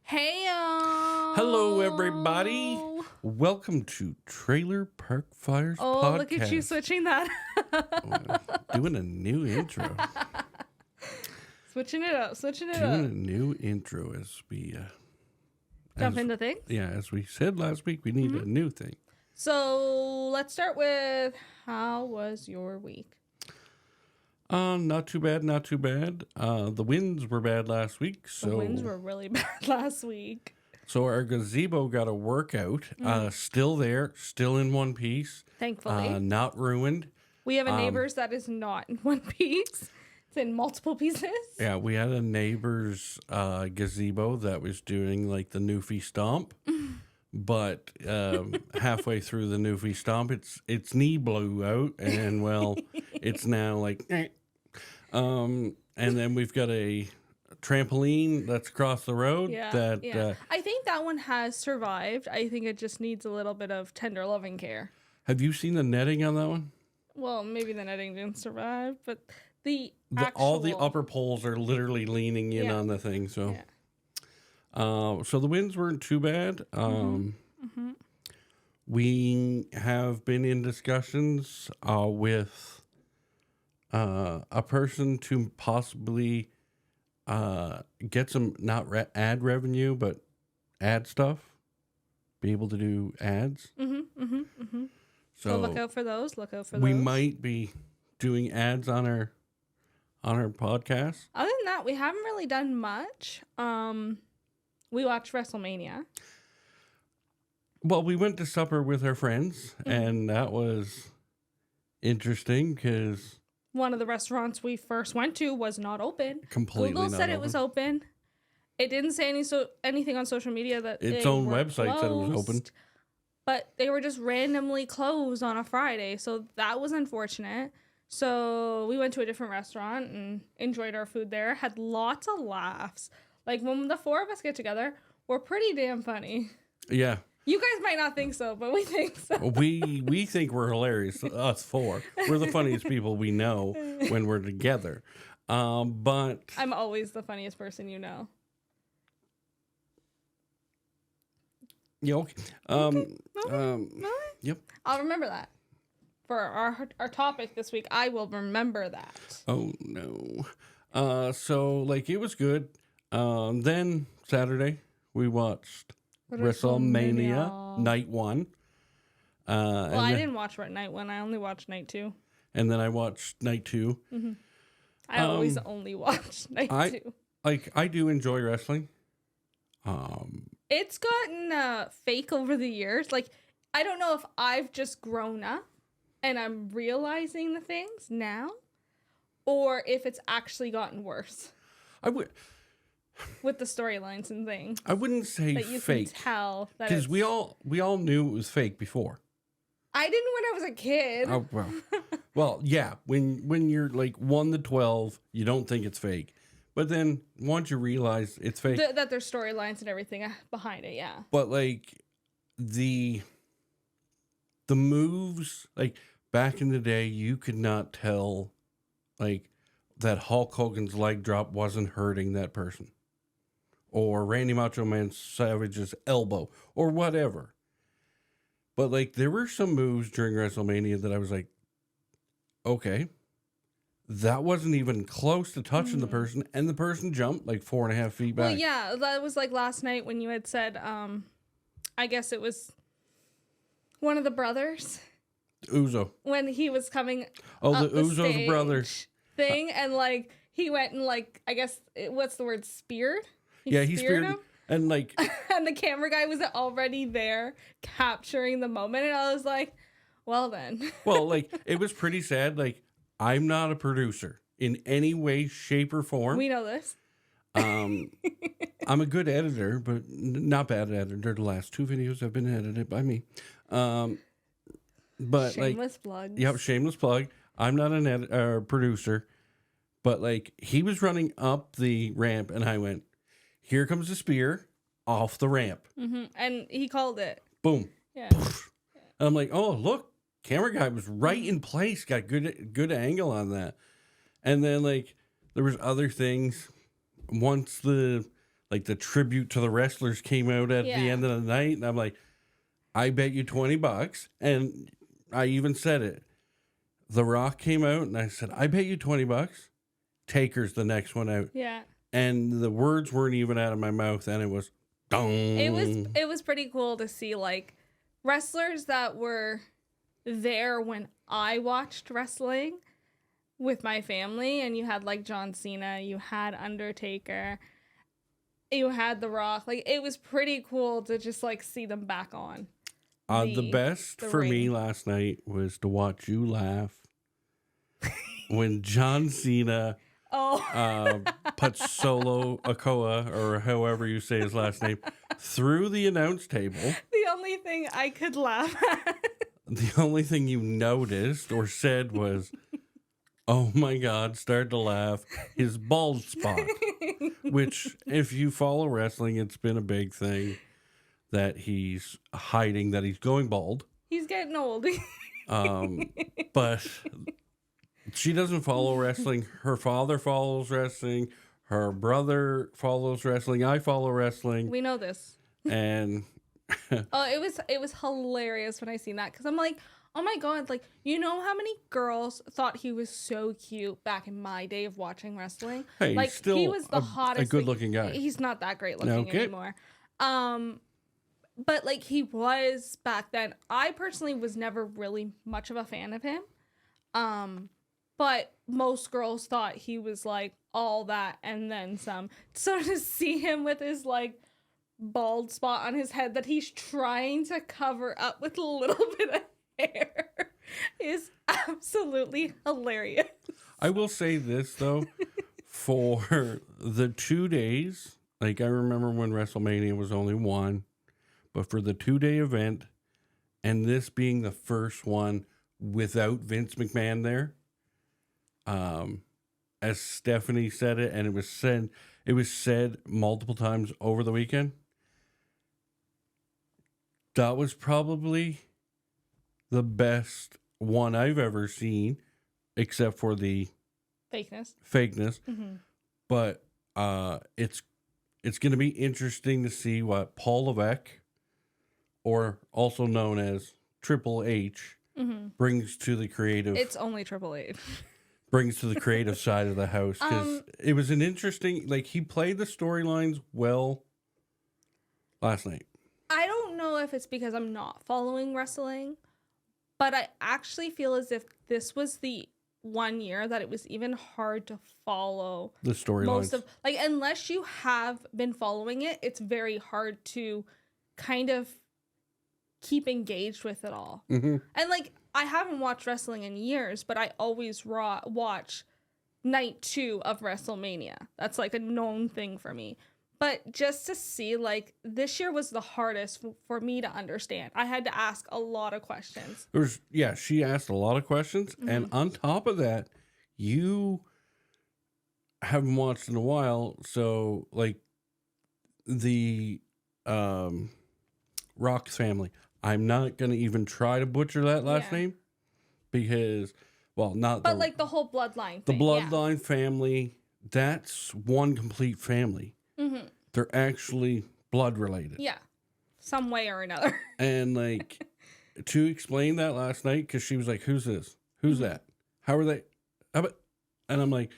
Hey-o! Hello, everybody. Welcome to Trailer Park Fires Oh, Podcast. look at you switching that. Doing a new intro. Switching it up. Doing a new intro as we... Jump into things. Yeah, as we said last week, we need a new thing. So let's start with, how was your week? Not too bad, not too bad. The winds were bad last week, so... The winds were really bad last week. So our gazebo got a workout. Still there, still in one piece. Thankfully. Not ruined. We have a neighbor's that is not in one piece. It's in multiple pieces. Yeah, we had a neighbor's gazebo that was doing like the Newfie Stomp, but halfway through the Newfie Stomp, its knee blew out, and well, it's now like, and then we've got a trampoline that's across the road. Yeah. I think that one has survived. I think it just needs a little bit of tender loving care. Have you seen the netting on that one? Well, maybe the netting didn't survive, but all the upper poles are literally leaning in on the thing. So, so the winds weren't too bad. We have been in discussions with a person to possibly get some ad revenue, but ad stuff. Be able to do ads. So look out for those. We might be doing ads on our podcast. Other than that, we haven't really done much. We watched WrestleMania. Well, we went to supper with our friends, and that was interesting because one of the restaurants we first went to was not open. Completely Google not said open. it was open. It didn't say anything on social media that its they own were website said it was open. closed, but they were just randomly closed on a Friday, so that was unfortunate. So we went to a different restaurant and enjoyed our food there. Had lots of laughs. Like when the four of us get together, we're pretty damn funny. Yeah. You guys might not think so, but we think so. We think we're hilarious. Us four. We're the funniest people we know when we're together. But I'm always the funniest person you know. Yeah. Okay. Yep. I'll remember that. For our topic this week, I will remember that. Oh no. So like it was good. Then Saturday we watched WrestleMania Night 1. Well, I didn't watch Night 1. I only watched Night 2. And then I watched Night 2. I always only watch Night 2. I do enjoy wrestling. It's gotten fake over the years. Like, I don't know if I've just grown up and I'm realizing the things now, or if it's actually gotten worse. With the storylines and things. I wouldn't say that you fake. Can tell that because we all knew it was fake before. I didn't when I was a kid. Oh well, well yeah. When you're like 1 to 12, you don't think it's fake, but then once you realize it's fake, that there's storylines and everything behind it, yeah. But like the moves, like back in the day, you could not tell like that Hulk Hogan's leg drop wasn't hurting that person. Or Randy Macho Man Savage's elbow, or whatever. But, like, there were some moves during WrestleMania that I was like, okay, that wasn't even close to touching the person, and the person jumped, like, 4.5 feet back. Well, yeah, that was, like, last night when you had said, I guess it was one of the brothers. Uzo. When he was coming the Uzo's brother. Thing, and, like, he went and, like, I guess, what's the word, speared? He speared him. And like, and the camera guy was already there capturing the moment. And I was like, well, then. Well, like, it was pretty sad. Like, I'm not a producer in any way, shape, or form. We know this. I'm a good editor, but not bad editor. The last 2 videos have been edited by me. But shameless plug. Yep, shameless plug. I'm not an producer, but like, he was running up the ramp, and I went, here comes the spear off the ramp. And he called it. Boom. Yeah. And I'm like, oh, look, camera guy was right in place, got good angle on that. And then like there was other things. Once the like the tribute to the wrestlers came out at the Yeah. end of the night, and I'm like, I bet you $20, and I even said it. The Rock came out, and I said, I bet you $20. Taker's the next one out, Yeah. and the words weren't even out of my mouth, and it was, dong. It was pretty cool to see like wrestlers that were there when I watched wrestling with my family, and you had like John Cena, you had Undertaker, you had The Rock. Like it was pretty cool to just like see them back on. The best the for me ring. last night was to watch you laugh when John Cena Oh, put Solo Akoa, or however you say his last name, through the announce table. the only thing I could laugh at. The only thing you noticed or said was, oh my God, start to laugh, his bald spot. Which, if you follow wrestling, it's been a big thing that he's hiding that he's going bald. He's getting old. But she doesn't follow wrestling. Her father follows wrestling. Her brother follows wrestling. I follow wrestling. We know this. And Oh, it was hilarious when I seen that because I'm like, oh my God, like you know how many girls thought he was so cute back in my day of watching wrestling? hey, Like he's still he was the a hottest, good-looking guy. He's not that great looking Okay. anymore. But like he was back then. I personally was never really much of a fan of him. But most girls thought he was like all that and then some. So to see him with his like bald spot on his head that he's trying to cover up with a little bit of hair is absolutely hilarious. I will say this, though, for the 2 days, like I remember when WrestleMania was only one, but for the 2-day event, and this being the first one without Vince McMahon there, as Stephanie said it, and it was said multiple times over the weekend, that was probably the best one I've ever seen, except for the Fakeness. fakeness. But it's going to be interesting to see what Paul Levesque, or also known as Triple H, brings to the creative. It's only Triple H. Brings to the creative side of the house, because it was an interesting. Like he played the storylines well last night. I don't know if it's because I'm not following wrestling, but I actually feel as if this was the one year that it was even hard to follow The storylines. most of like unless you have been following it, it's very hard to kind of keep engaged with it all. And like I haven't watched wrestling in years, but I always watch night 2 of WrestleMania. That's like a known thing for me. But just to see, like, this year was the hardest for me to understand. I had to ask a lot of questions. She asked a lot of questions, and on top of that, you haven't watched in a while, so like the Rock family. I'm not gonna even try to butcher that last Yeah. name because, well, not But like the whole bloodline the thing, bloodline family. That's one complete family. They're actually blood related. Yeah. Some way or another. And like to explain that last night, because she was like, "Who's this? Who's that? How are they?" And I'm like,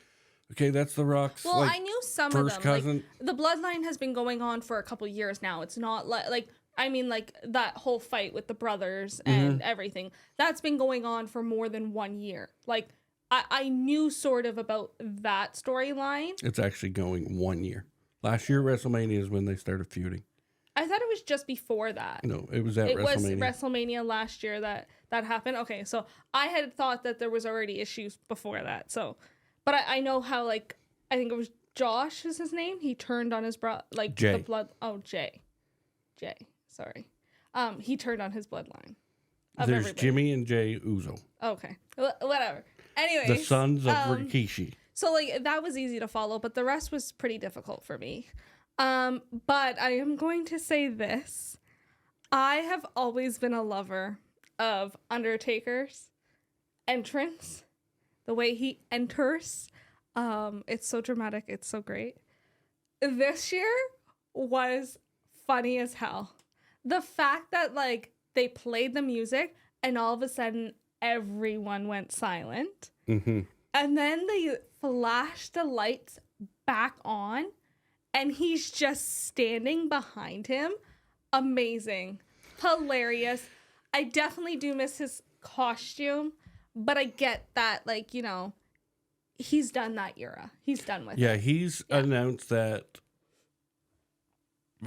"Okay, that's the Rock's." Well, like, I knew some first of them. cousin. Like, the bloodline has been going on for a couple years now. It's not like I mean, like that whole fight with the brothers and everything. That's been going on for more than 1 year. Like I knew sort of about that storyline. It's actually going 1 year. Last year, WrestleMania is when they started feuding. I thought it was just before that. No, it was at It was WrestleMania. WrestleMania last year that happened. Okay, so I had thought that there was already issues before that. So, but I know how like I think it was Josh is his name. He turned on his like Jay. the blood. Oh, Jay. Sorry. He turned on his bloodline. There's everybody. Jimmy and Jay Uso, Okay, whatever. Anyway, the sons of Rikishi. so like that was easy to follow, but the rest was pretty difficult for me. But I am going to say this. I have always been a lover of Undertaker's entrance. The way he enters. It's so dramatic, it's so great. This year, was funny as hell. The fact that like they played the music and all of a sudden everyone went silent. Mm-hmm. And then they flashed the lights back on and he's just standing behind him. Amazing. Hilarious. I definitely do miss his costume, but I get that, like, you know, he's done that era. He's done with it. Yeah, he's announced that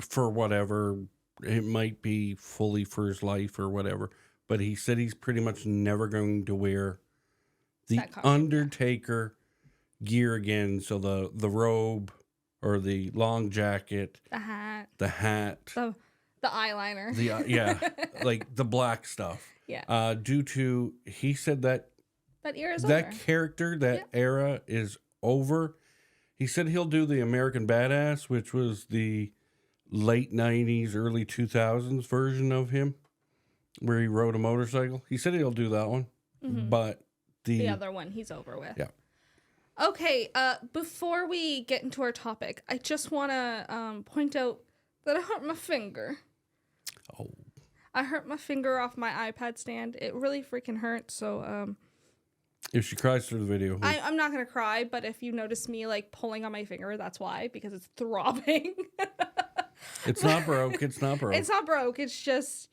for whatever, it might be fully for his life or whatever, but he said he's pretty much never going to wear the That costume, Undertaker gear again. So the robe or the long jacket, The hat, the hat, the eyeliner. yeah, like the black stuff. Yeah. Due to, he said that That era's that over. character, that era is over. He said he'll do the American Badass, which was the late 90s, early 2000s version of him, where he rode a motorcycle. He said he'll do that one, but The other one he's over with. Yeah. Okay, before we get into our topic, I just want to point out that I hurt my finger. Oh, I hurt my finger off my iPad stand. It really freaking hurt. So, if she cries through the video, I'm not going to cry, but if you notice me like pulling on my finger, that's why, because it's throbbing. it's not broke. It's not broke. It's not broke. It's just,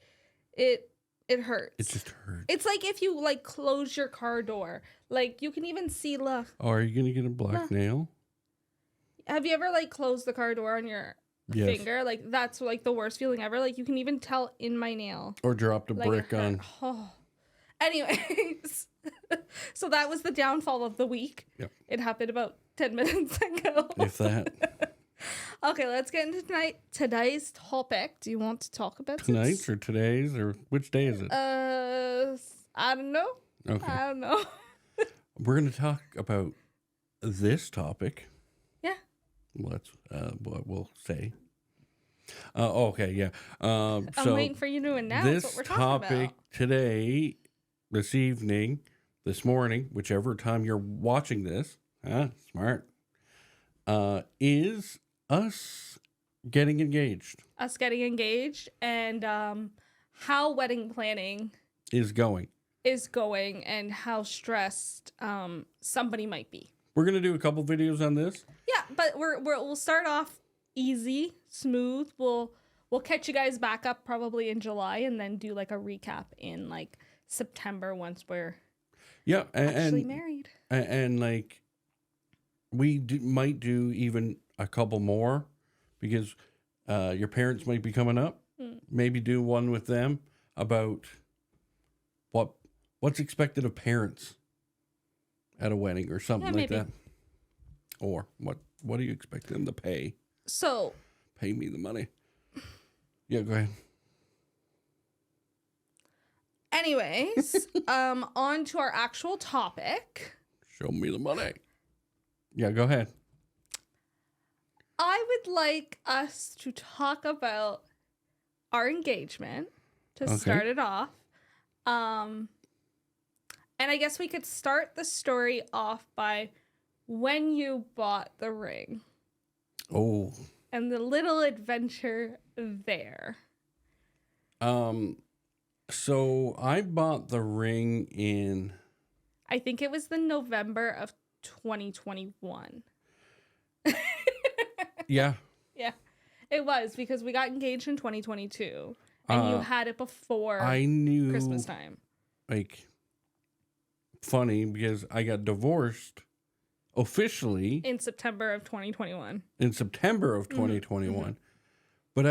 it hurts. It just hurts. It's like if you like close your car door, like you can even see, look. Oh, are you going to get a black nail? Have you ever like closed the car door on your finger? Like that's like the worst feeling ever. Like you can even tell in my nail. Or dropped a Like, brick it hurt. on. Oh. Anyways, so that was the downfall of the week. Yep. It happened about 10 minutes ago. If that. Okay, let's get into today's topic. Do you want to talk about Tonight's or today's or which day is it? I don't know. Okay. I don't know. We're going to talk about this topic. Yeah. Well, that's what we'll say. Okay, yeah. I'm waiting for you to announce this what we're talking topic about. today, this evening, this morning, whichever time you're watching this, smart, is us getting engaged. Us getting engaged and how wedding planning Is going. is going and how stressed somebody might be. We're going to do a couple videos on this. Yeah, but we'll start off easy, smooth. We'll catch you guys back up probably in July and then do like a recap in like September once we're Yeah, actually married. And like we might do even a couple more because your parents might be coming up. Maybe do one with them about what's expected of parents at a wedding or something like maybe. that. Or what do you expect them to pay? So Pay me the money. Yeah, go ahead. anyways, on to our actual topic. Show me the money. Yeah, go ahead. I would like us to talk about our engagement to start it off. And I guess we could start the story off by when you bought the ring Oh. and the little adventure there. So I bought the ring in I think it was the November of 2021. Yeah. Yeah, it was because we got engaged in 2022 and you had it before I knew Christmas time. like funny because I got divorced officially In September of 2021. in September of 2021. But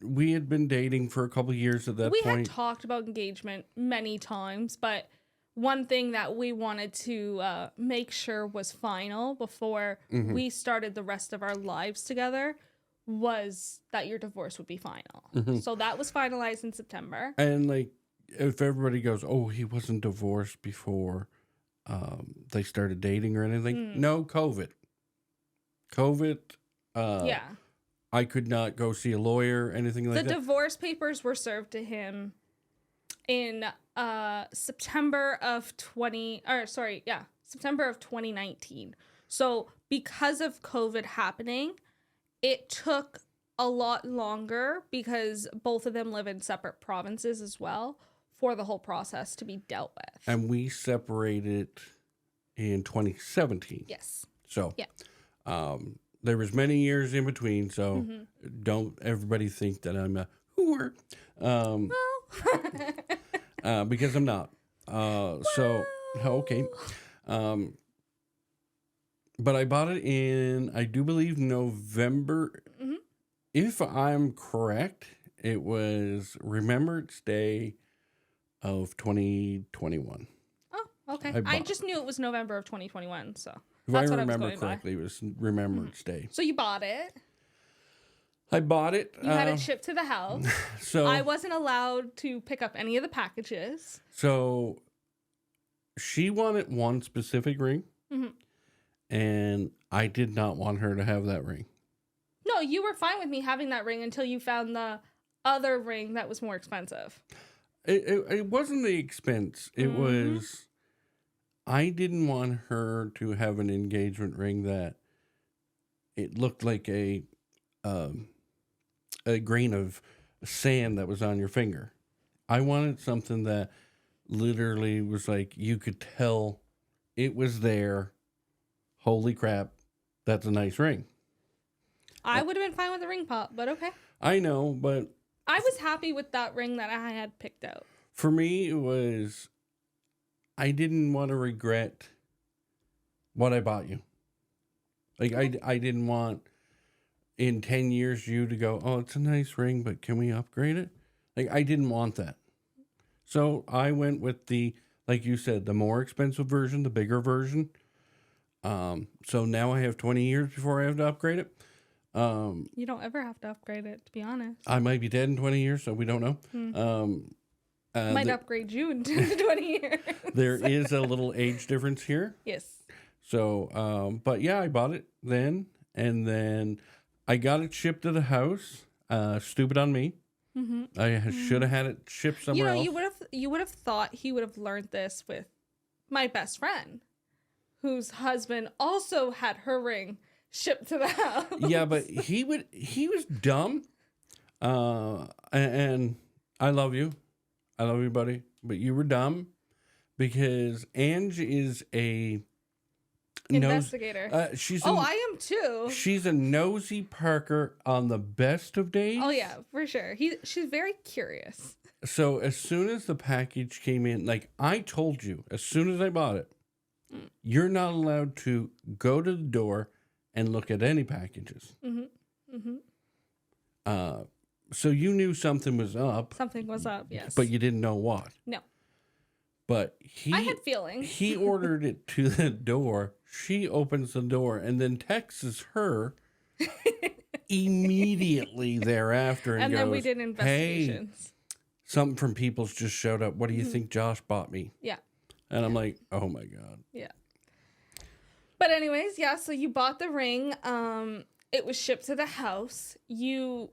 we had been dating for a couple of years at that We point. had talked about engagement many times, but one thing that we wanted to make sure was final before we started the rest of our lives together was that your divorce would be final. So that was finalized in September. And like if everybody goes, "Oh, he wasn't divorced before they started dating or anything." No, COVID. Yeah. I could not go see a lawyer, anything like The that. divorce papers were served to him in September of 2019. So because of COVID happening, it took a lot longer because both of them live in separate provinces as well for the whole process to be dealt with. And we separated in 2017. Yes. So Yeah. there was many years in between. So don't everybody think that I'm a hooer. Because I'm not. So, okay. But I bought it in, I do believe, November. Mhm. If I'm correct, it was Remembrance Day of 2021. Oh, okay. I I bought- just knew it was November of 2021, so If that's I what I was remember going by. correctly, it was Remembrance Day. So you bought it. I bought it. You had it shipped to the house. So I wasn't allowed to pick up any of the packages. So she wanted one specific ring, Mhm. and I did not want her to have that ring. No, you were fine with me having that ring until you found the other ring that was more expensive. It wasn't the expense. It was, I didn't want her to have an engagement ring that it looked like a grain of sand that was on your finger. I wanted something that literally was like, you could tell it was there. Holy crap, that's a nice ring. I would have been fine with the ring pop, but okay. I know, but I was happy with that ring that I had picked out. for me, it was, I didn't want to regret what I bought you. Like, I didn't want in 10 years you to go, oh, it's a nice ring, but can we upgrade it? Like, I didn't want that. So I went with the, like you said, the more expensive version, the bigger version. So now I have 20 years before I have to upgrade it. You don't ever have to upgrade it, to be honest. I might be dead in 20 years, so we don't know. Might upgrade you in 20 years. There is a little age difference here. Yes. So, but yeah, I bought it then, and then I got it shipped to the house. Stupid on me. I should have had it shipped somewhere else. You would have thought he would have learned this with my best friend, whose husband also had her ring shipped to the house. Yeah, but he was dumb. And I love you, buddy, but you were dumb because Ange is a investigator. She's I am too. She's a nosy Parker on the best of days. Oh yeah, for sure. She's very curious. So as soon as the package came in, like I told you, as soon as I bought it, you're not allowed to go to the door and look at any packages. So you knew something was up. Something was up, yes. But you didn't know what. No. But I had feelings. He ordered it to the door. She opens the door and then texts her immediately thereafter and then goes, we did hey, investigations. something from People's just showed up. What do you think Josh bought me? Yeah. And I'm like, oh my God. Yeah. But anyways, yeah, so you bought the ring. It was shipped to the house. You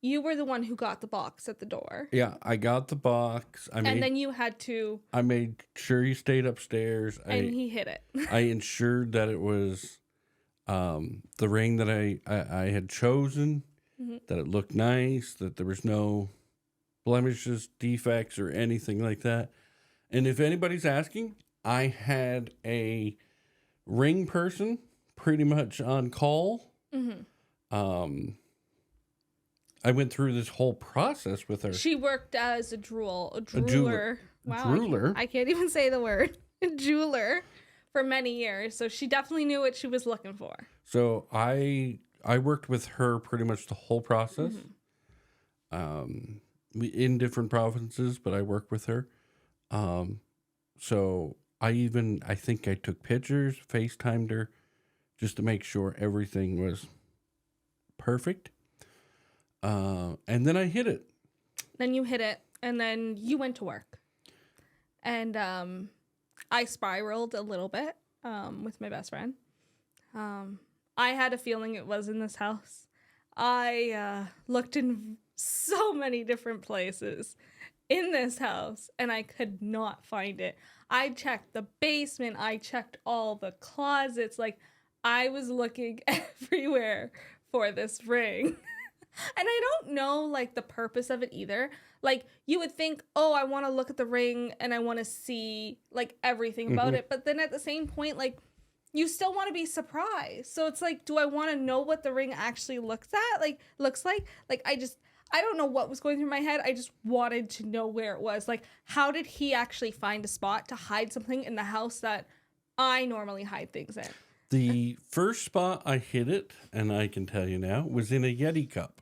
were the one who got the box at the door. Yeah, I got the box. Then you had to... I made sure he stayed upstairs. And he hid it. I ensured that it was the ring that I had chosen, that it looked nice, that there was no blemishes, defects, or anything like that. And if anybody's asking, I had a ring person pretty much on call. I went through this whole process with her. She worked as a jeweler. Wow, jeweler. I can't even say the word. Jeweler for many years. So she definitely knew what she was looking for. So I worked with her pretty much the whole process. In different provinces, but I worked with her. So I think I took pictures, FaceTimed her, just to make sure everything was perfect. And then I hit it. Then you hit it, and then you went to work. And I spiraled a little bit with my best friend. I had a feeling it was in this house. I looked in so many different places in this house, and I could not find it. I checked the basement. I checked all the closets. Like, I was looking everywhere for this ring. And I don't know, like, the purpose of it either. Like, you would think, oh, I want to look at the ring and I want to see, like, everything about it. But then at the same point, like, you still want to be surprised. So it's like, do I want to know what the ring actually looks like? Like, I don't know what was going through my head. I just wanted to know where it was. Like, how did he actually find a spot to hide something in the house that I normally hide things in? The first spot I hid it, and I can tell you now, was in a Yeti cup.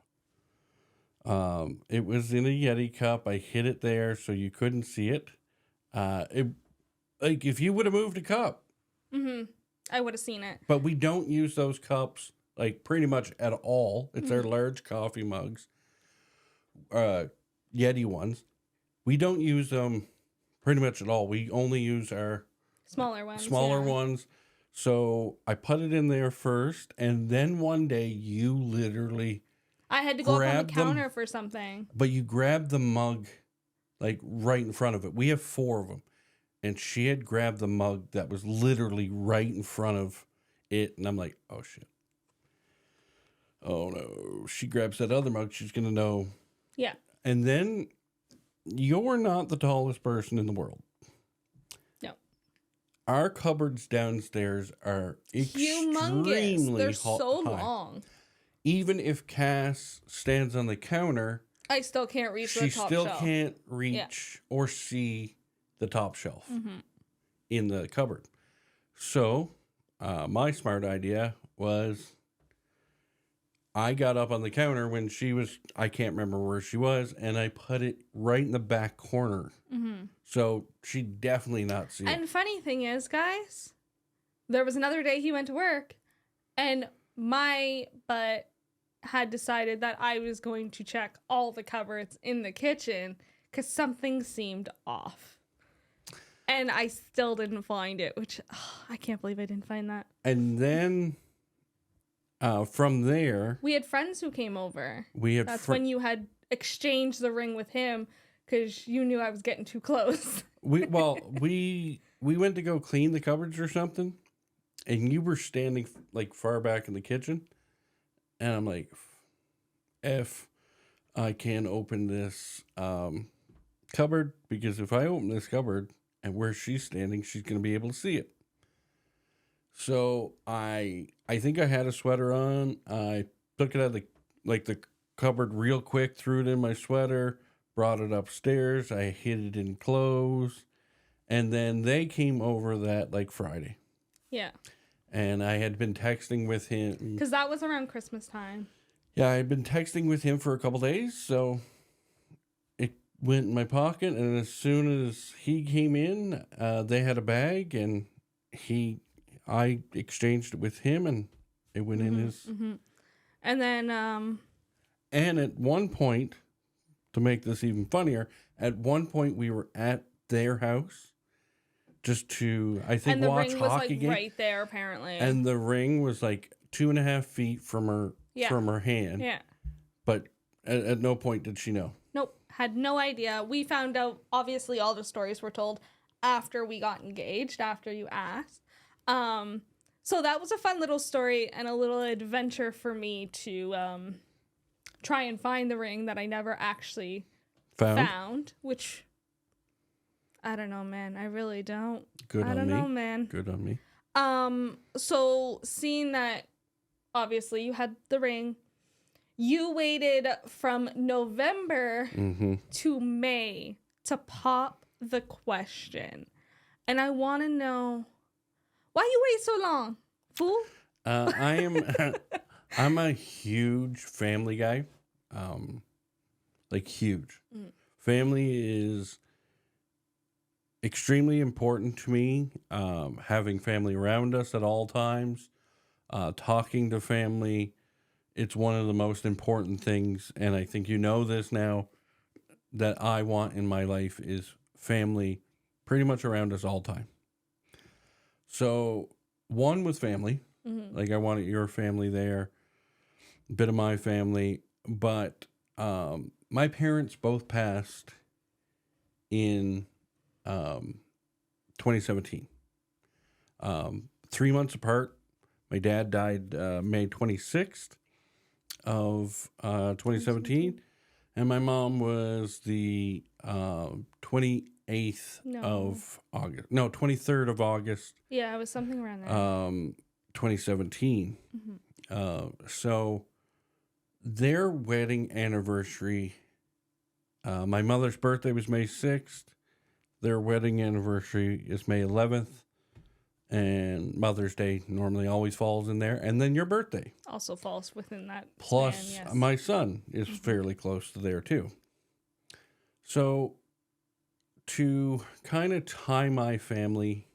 It was in a Yeti cup. I hid it there so you couldn't see it. Like if you would have moved a cup. I would have seen it. But we don't use those cups like pretty much at all. It's our large coffee mugs, Yeti ones. We don't use them pretty much at all. We only use our Smaller ones. ones. So I put it in there first, and then one day you literally I had to go up on the grab them. counter for something. But you grabbed the mug like right in front of it. We have 4 of them. And she had grabbed the mug that was literally right in front of it. And I'm like, oh shit. Oh no. She grabs that other mug. She's going to know. Yeah. And then you're not the tallest person in the world. No. Our cupboards downstairs are extremely Humongous. They're high. so long. Even if Cass stands on the counter, I still can't reach the she top still shelf. can't reach or see the top shelf in the cupboard. So my smart idea was I got up on the counter when she was, I can't remember where she was, and I put it right in the back corner. So she definitely not see it. And funny thing is, guys, there was another day he went to work, and my butt had decided that I was going to check all the cupboards in the kitchen because something seemed off. And I still didn't find it, which I can't believe I didn't find that. And then from there, We had friends who came over. we had That's when you had exchanged the ring with him because you knew I was getting too close. we went to go clean the cupboards or something, and you were standing like far back in the kitchen, and I'm like, F, I can't open this cupboard, because if I open this cupboard and where she's standing, she's going to be able to see it. So I think I had a sweater on. I took it out of the cupboard real quick, threw it in my sweater, brought it upstairs. I hid it in clothes. And then they came over that like Friday. Yeah. And I had been texting with him. Because that was around Christmas time. Yeah, I had been texting with him for a couple days, so it went in my pocket. And as soon as he came in, they had a bag, and I exchanged it with him, and it went in his. And then, And at one point, to make this even funnier, at one point we were at their house just to, I think, and the watch ring was hockey like game. right there, apparently. And the ring was like 2.5 feet from her hand. Yeah. But at no point did she know. Nope. Had no idea. We found out, obviously, all the stories were told after we got engaged, after you asked. So that was a fun little story and a little adventure for me to try and find the ring that I never actually found, which I don't know, man. I really don't. Good on me. I don't know, man. Good on me. So seeing that obviously you had the ring, you waited from November to May to pop the question. And I want to know, why you wait so long, fool? I'm a huge family guy. Like huge. Family is extremely important to me. Having family around us at all times, talking to family, it's one of the most important things. And I think you know this now, that I want in my life is family pretty much around us all time. So one with family, like I wanted your family there, a bit of my family, but my parents both passed in 2017. 3 months apart. My dad died May 26th, of 2017, and my mom was the 28th No. of August. No, 23rd of August, Yeah, it was something around there. 2017. So their wedding anniversary, my mother's birthday was May 6th. Their wedding anniversary is May 11th. And Mother's Day normally always falls in there. And then your birthday. Also falls within that Plus, span, yes. my son is fairly close to there, too. So, to kind of tie my family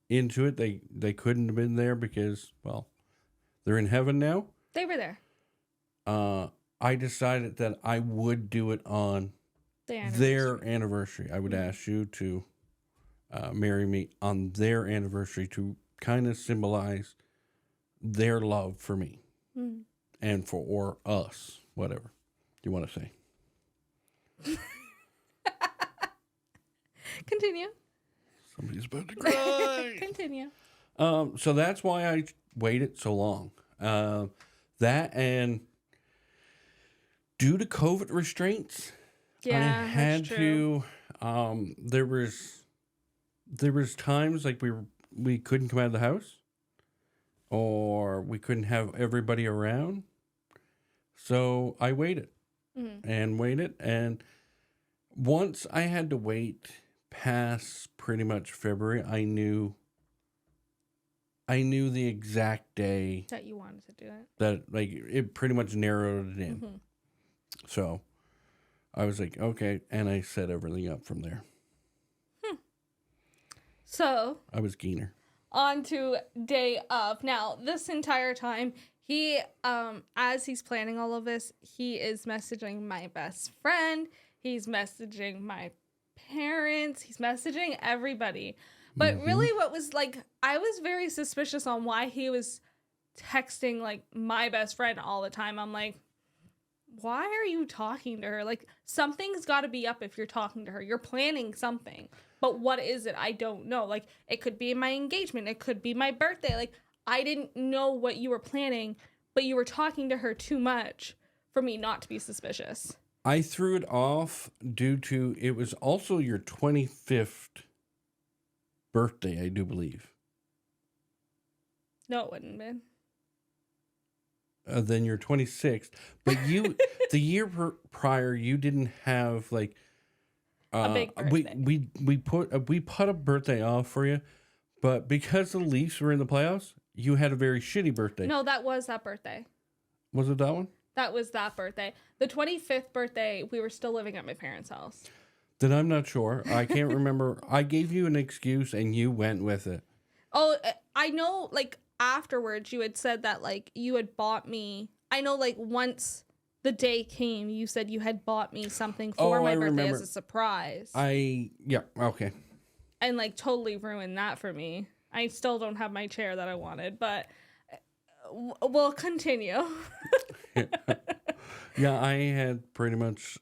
into it, they couldn't have been there because, well, they're in heaven now. They were there. I decided that I would do it on their anniversary. I would ask you to marry me on their anniversary to kind of symbolize their love for me and for us, whatever you want to say. Continue. Somebody's about to cry. Continue. So that's why I waited so long. That and due to COVID restraints, Yeah, I had that's true. to. There was times like we couldn't come out of the house, or we couldn't have everybody around. So I waited and waited, and once I had to wait past pretty much February, I knew the exact day That you wanted to do it. that, like, it pretty much narrowed it in. So I was like, okay, and I set everything up from there. So I was keener. on to day of. Now, this entire time, he, as he's planning all of this, he is messaging my best friend. He's messaging my parents. He's messaging everybody. But really what was, like, I was very suspicious on why he was texting, like, my best friend all the time. I'm like, why are you talking to her? Like, something's got to be up if you're talking to her. You're planning something. But what is it? I don't know. Like, it could be my engagement. It could be my birthday. Like, I didn't know what you were planning, but you were talking to her too much for me not to be suspicious. I threw it off due to it was also your 25th birthday, I do believe. No, it wouldn't have been. Then your 26th. But you, the year prior, you didn't have like A big birthday. we put a birthday off for you, but because the Leafs were in the playoffs, you had a very shitty birthday. No, that was that birthday. Was it that one? That was that birthday. The 25th birthday, we were still living at my parents' house. Then I'm not sure. I can't remember. I gave you an excuse and you went with it. Oh, I know, like, afterwards you had said that, like, you had bought me. I know, like, once the day came, you said you had bought me something for my I birthday remember. as a surprise. Yeah, okay. And, like, totally ruined that for me. I still don't have my chair that I wanted, but we'll continue. Yeah, I had pretty much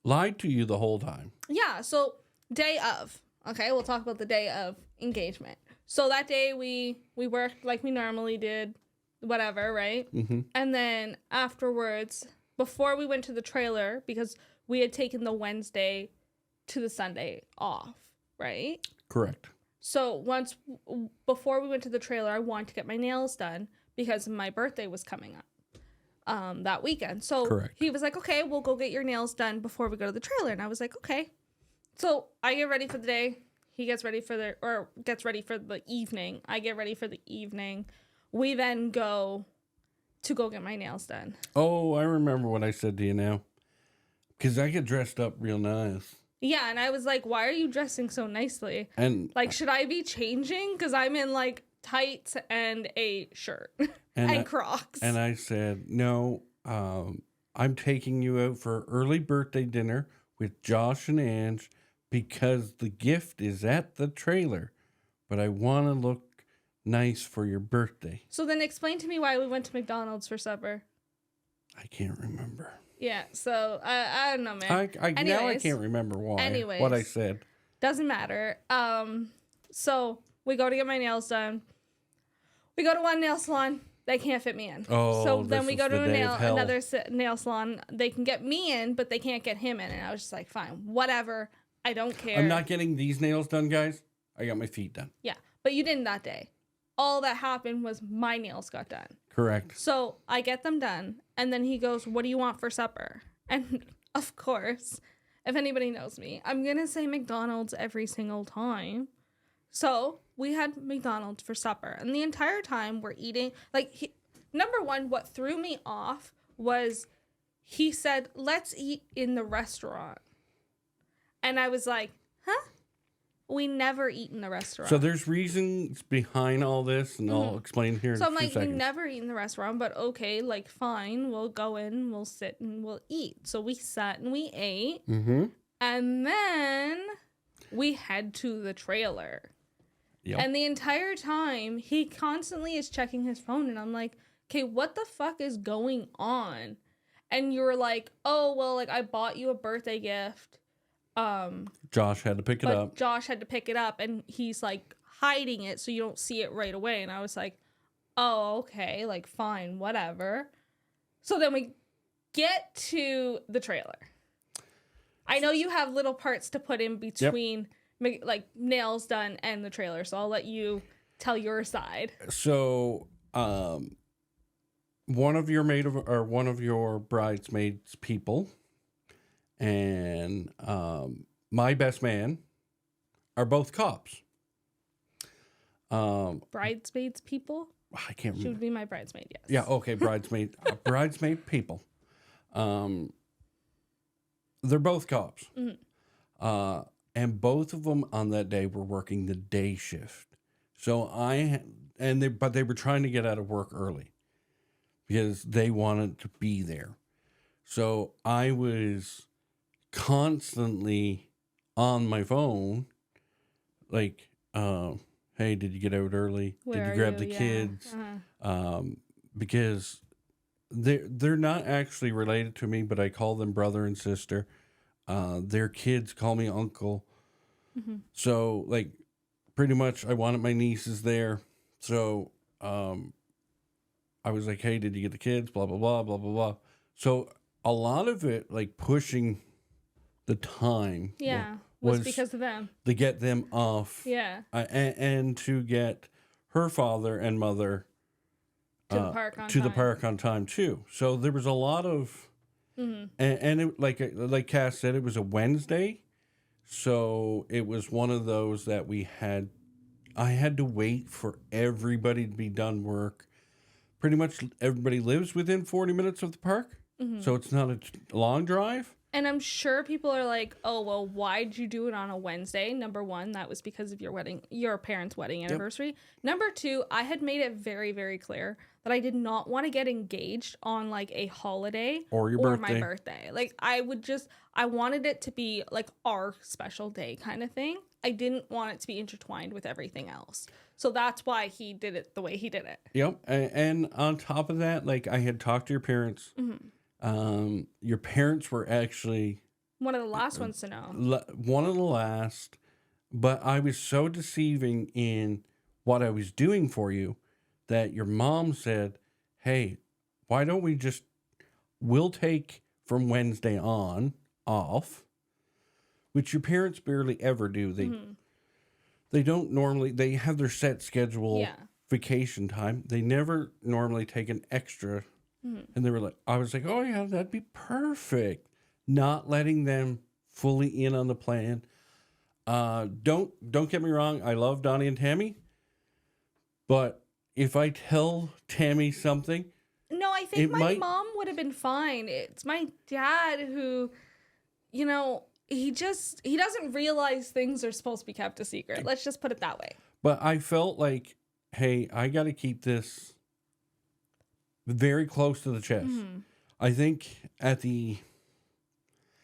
lied to you the whole time. Yeah, so day of. Okay, we'll talk about the day of engagement. So that day we worked like we normally did, whatever, right? Mm-hmm. And then afterwards, before we went to the trailer, because we had taken the Wednesday to the Sunday off, right? Correct. So before we went to the trailer, I wanted to get my nails done because my birthday was coming up that weekend. So Correct. he was like, okay, we'll go get your nails done before we go to the trailer. And I was like, okay. So I get ready for the day. He gets ready for the evening. I get ready for the evening. We then go get my nails done. Oh, I remember what I said to you now. Because I get dressed up real nice. Yeah, and I was like, why are you dressing so nicely? And Like, should I be changing? Because I'm in, like, tights and a shirt And and I- Crocs. and I said, no, I'm taking you out for early birthday dinner with Josh and Ange because the gift is at the trailer. But I want to look nice for your birthday. So then explain to me why we went to McDonald's for supper. I can't remember. Yeah, so I don't know, man. Now I Anyways. can't remember why. Anyways. What I said. Doesn't matter. So we go to get my nails done. We go to one nail salon. they can't fit me in. Oh, so then we this go was to the day of hell. another nail salon. They can get me in, but they can't get him in. And I was just like, fine, whatever. I don't care. I'm not getting these nails done, guys. I got my feet done. Yeah, but you didn't that day. All that happened was my nails got done. Correct. So I get them done, and then he goes, "What do you want for supper?" And of course, if anybody knows me, I'm gonna say McDonald's every single time. So we had McDonald's for supper, and the entire time we're eating. Like, number one, what threw me off was he said, "Let's eat in the restaurant," and I was like, "Huh? We never eat in the restaurant." So there's reasons behind all this, and I'll explain here in So a I'm few like, we seconds. never eat in the restaurant, but okay, like, fine, we'll go in, we'll sit, and we'll eat. So we sat and we ate, Mm-hmm. and then we head to the trailer. Yep. And the entire time, he constantly is checking his phone, and I'm like, okay, what the fuck is going on? And you were like, oh, well, like, I bought you a birthday gift. Josh had to pick it But up. Josh had to pick it up, and he's like hiding it so you don't see it right away. And I was like, oh, okay, like, fine, whatever. So then we get to the trailer. I know you have little parts to put in between, like, nails done and the trailer, so I'll let you tell your side. So, one of your bridesmaids people and my best man are both cops. Bridesmaids people? I can't She remember. would be my bridesmaid, yes. Yeah, okay, bridesmaid people. They're both cops. Mm-hmm. And both of them on that day were working the day shift. So but they were trying to get out of work early because they wanted to be there. So I was constantly on my phone, like, hey, did you get out early? Where Did are you grab you? the Yeah. kids? Uh-huh. Because they're not actually related to me, but I call them brother and sister. Their kids call me uncle. Mm-hmm. So, like, pretty much I wanted my nieces there. So, I was like, hey, did you get the kids? Blah, blah, blah, blah, blah, blah. So, a lot of it, like, pushing the time. Yeah, was because of them. to get them off. Yeah, And to get her father and mother to the park on to the time. park on time, too. So, there was a lot of... Mm-hmm. And it, like Cass said, it was a Wednesday. So it was one of those that I had to wait for everybody to be done work. Pretty much everybody lives within 40 minutes of the park. Mm-hmm. So it's not a long drive. And I'm sure people are like, oh, well, why'd you do it on a Wednesday? Number one, that was because of your parents' wedding anniversary. Number two, I had made it very, very clear that I did not want to get engaged on, like, a holiday Or your my birthday. birthday. Like, I wanted it to be like our special day kind of thing. I didn't want it to be intertwined with everything else. So that's why he did it the way he did it. Yep. And on top of that, like, I had talked to your parents. Your parents were actually One of the last ones to know. one of the last, but I was so deceiving in what I was doing for you that your mom said, hey, why don't we'll take from Wednesday on off, which your parents barely ever do. They don't normally, they have their set schedule Yeah. vacation time. They never normally take an extra. And they were like, I was like, oh yeah, that'd be perfect. Not letting them fully in on the plan. Don't get me wrong. I love Donnie and Tammy, but if I tell Tammy something, No, I think It my might- mom would have been fine. It's my dad who, he doesn't realize things are supposed to be kept a secret. Let's just put it that way. but I felt like, hey, I got to keep this very close to the chest. I think at the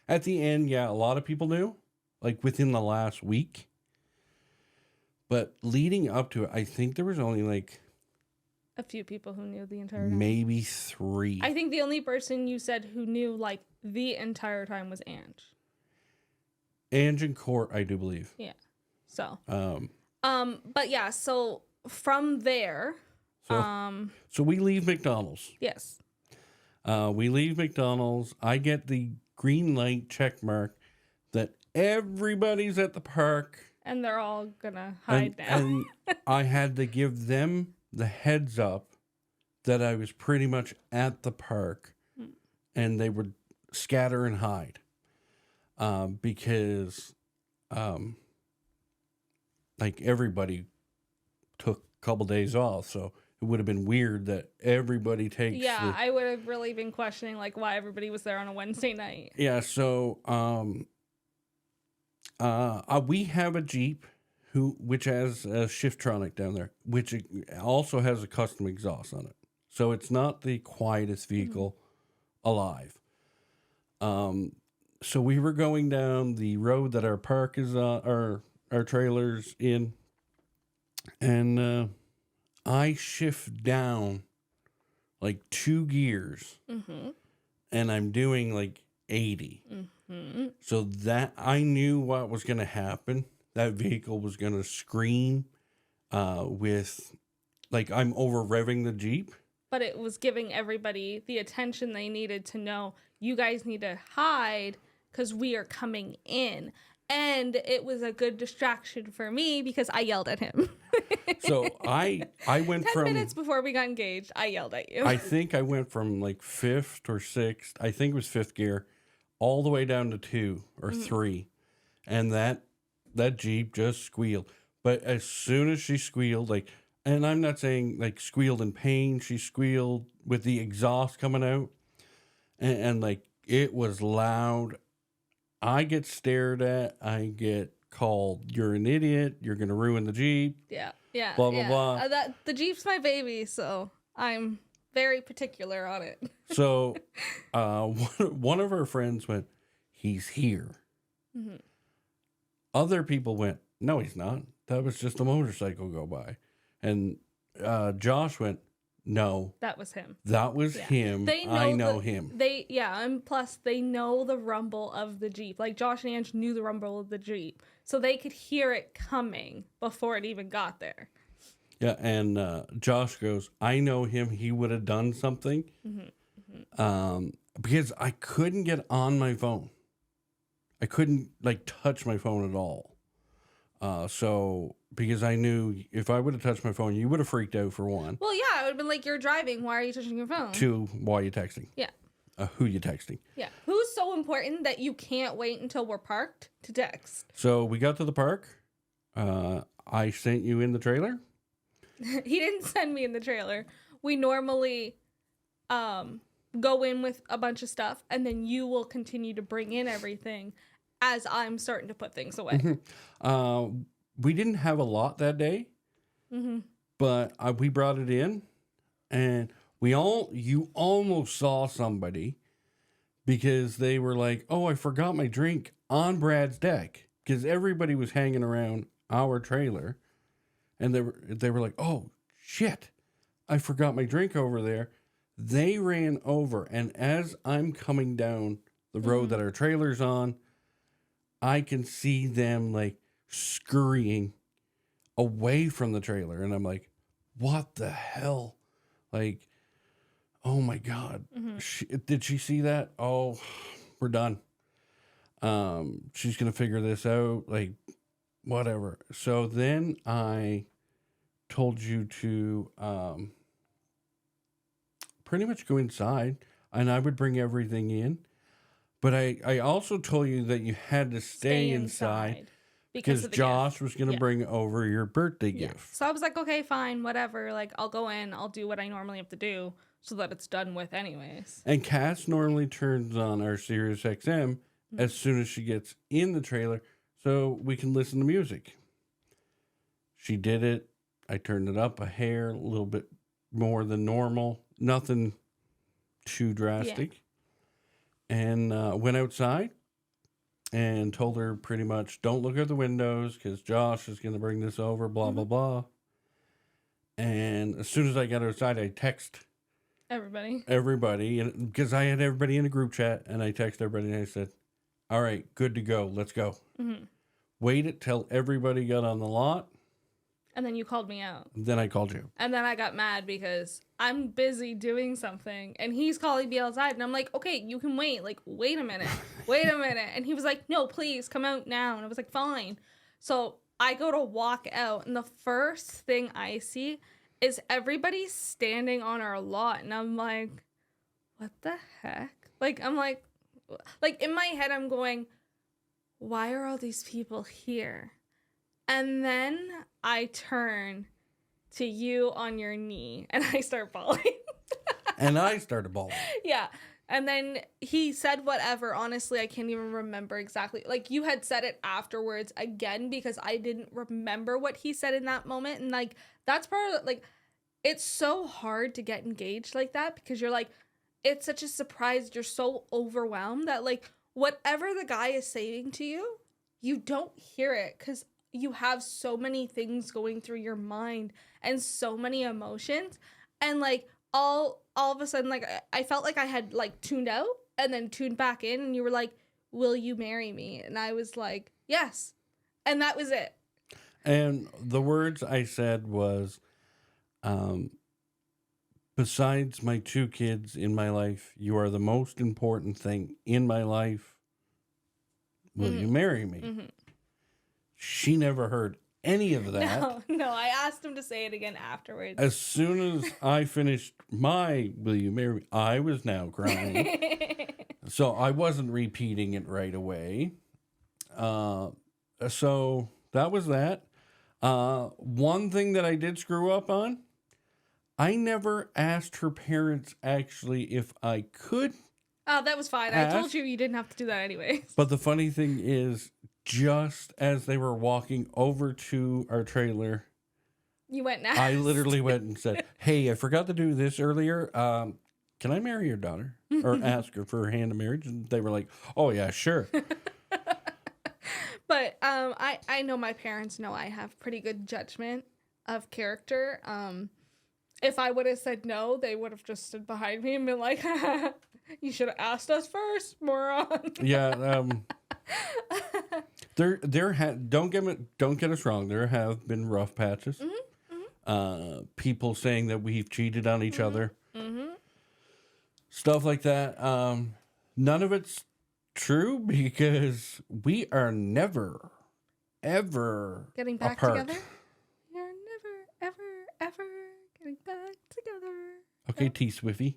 end, yeah, a lot of people knew, like within the last week. But leading up to it, I think there was only like A few people who knew the entire time. maybe 3. I think the only person you said who knew, like, the entire time was Ange. Ange and Court, I do believe. Yeah. So. Um, But yeah, so from there, So we leave McDonald's. Yes. We leave McDonald's. I get the green light check mark that everybody's at the park. And they're all gonna hide now. And I had to give them the heads up that I was pretty much at the park, and they would scatter and hide because like everybody took a couple days off, so it would have been weird that everybody takes. Yeah, I would have really been questioning like why everybody was there on a Wednesday night. Yeah, so we have a Jeep which has a Shiftronic down there, which also has a custom exhaust on it. So it's not the quietest vehicle alive. So we were going down the road that our park is our trailer's in, and I shift down like 2 gears, and I'm doing like 80. So that I knew what was going to happen. That vehicle was going to scream with, like, I'm over revving the Jeep. But it was giving everybody the attention they needed to know, you guys need to hide because we are coming in. And it was a good distraction for me because I yelled at him. So I went 10 from... 10 minutes before we got engaged, I yelled at you. I think I went from like 5th or 6th, I think it was 5th gear, all the way down to 2 or 3. And that Jeep just squealed. But as soon as she squealed, like, and I'm not saying like squealed in pain, she squealed with the exhaust coming out. And like, it was loud. I get stared at. I get called, you're an idiot. You're going to ruin the Jeep. Yeah. Blah, blah, blah. The Jeep's my baby, so I'm very particular on it. So one of our friends went, he's here. Other people went, no, he's not. That was just a motorcycle go by. And Josh went, no. That was him. That was him. I know him. And plus they know the rumble of the Jeep. Like Josh and Ange knew the rumble of the Jeep. So they could hear it coming before it even got there. Yeah, and Josh goes, I know him. He would have done something. Because I couldn't get on my phone. I couldn't like touch my phone at all. So because I knew if I would have touched my phone, you would have freaked out for one. Well, yeah, it would have been like, you're driving. Why are you touching your phone? 2, why are you texting? Yeah. Who you texting? Yeah. Who's so important that you can't wait until we're parked to text? So we got to the park. I sent you in the trailer. He didn't send me in the trailer. We normally go in with a bunch of stuff, and then you will continue to bring in everything as I'm starting to put things away. We didn't have a lot that day, but we brought it in, and you almost saw somebody because they were like, oh, I forgot my drink on Brad's deck, because everybody was hanging around our trailer, and they were like, oh, shit, I forgot my drink over there. They ran over, and as I'm coming down the road that our trailer's on, I can see them like scurrying away from the trailer, and I'm like, what the hell? Like, oh my God. Did she see that? Oh, we're done. She's going to figure this out. Like, whatever. So then I told you to pretty much go inside, and I would bring everything in. But I also told you that you had to stay inside because Josh was going to bring over your birthday gift. So I was like, okay, fine, whatever. Like, I'll go in. I'll do what I normally have to do so that it's done with anyways. And Cass normally turns on our Sirius XM as soon as she gets in the trailer so we can listen to music. She did it. I turned it up a hair, a little bit more than normal. Nothing too drastic. And went outside and told her pretty much, don't look at the windows because Josh is going to bring this over, blah, blah, blah. And as soon as I got outside, I text everybody, and because I had everybody in a group chat, and I texted everybody and I said, all right, good to go. Let's go. Waited till everybody got on the lot. And then you called me out. Then I called you. And then I got mad because I'm busy doing something and he's calling me outside. And I'm like, okay, you can wait. Like, wait a minute. Wait a minute. And he was like, no, please come out now. And I was like, fine. So I go to walk out. And the first thing I see is everybody standing on our lot. And I'm like, what the heck? Like, I'm like in my head, I'm going, why are all these people here? And then I turn to you on your knee and I start bawling. And I started bawling. Yeah. And then he said whatever. Honestly, I can't even remember exactly. Like, you had said it afterwards again because I didn't remember what he said in that moment. And, like, that's part of, like, it's so hard to get engaged like that because you're like, it's such a surprise. You're so overwhelmed that, like, whatever the guy is saying to you, you don't hear it because you have so many things going through your mind and so many emotions. And, like, all of a sudden, like, I felt like I had, like, tuned out and then tuned back in. And you were like, will you marry me? And I was like, yes. And that was it. And the words I said was, besides my 2 kids in my life, you are the most important thing in my life. Will you marry me? Mm-hmm. She never heard any of that. No, I asked him to say it again afterwards. As soon as I finished my will you marry me, I was now crying. So I wasn't repeating it right away. So that was that. One thing that I did screw up on, I never asked her parents actually if I could. Oh, that was fine. I told you didn't have to do that anyways. But the funny thing is, just as they were walking over to our trailer, you went now. I literally went and said, hey, I forgot to do this earlier. Can I marry your daughter? Or ask her for her hand in marriage? And they were like, oh, yeah, sure. But I know my parents know I have pretty good judgment of character. If I would have said no, they would have just stood behind me and been like, you should have asked us first, moron. Yeah. Don't get us wrong. There have been rough patches. People saying that we've cheated on each other. Stuff like that. None of it's true because we are never, ever getting back apart. together. We are never, ever, ever getting back together. Okay, T Swiffy.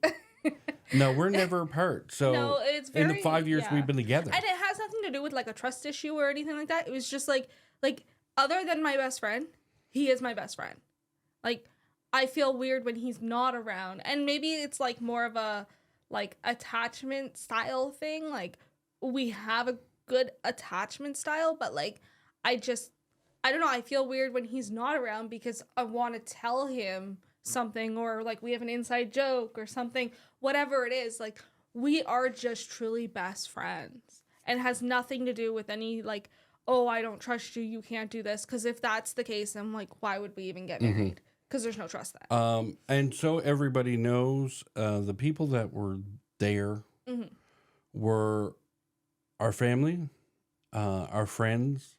No, we're never apart. So no, it's in the 5 years we've been together. And it has nothing to do with like a trust issue or anything like that. It was just like other than my best friend, he is my best friend. Like, I feel weird when he's not around. And maybe it's like more of a like attachment style thing. Like, we have a good attachment style, but like I don't know, I feel weird when he's not around because I want to tell him something, or like we have an inside joke or something, whatever it is. Like, we are just truly best friends and has nothing to do with any like, oh, I don't trust you, you can't do this. Because if that's the case, I'm like, why would we even get married? Because there's no trust there. And so everybody knows, the people that were there were our family, our friends,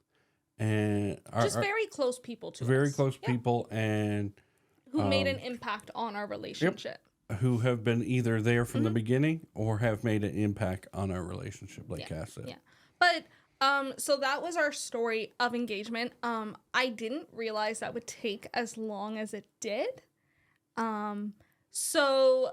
and just very close people to us. Very close people, and who made an impact on our relationship. Who have been either there from the beginning or have made an impact on our relationship, like Cass said. Yeah. But so that was our story of engagement. I didn't realize that would take as long as it did. So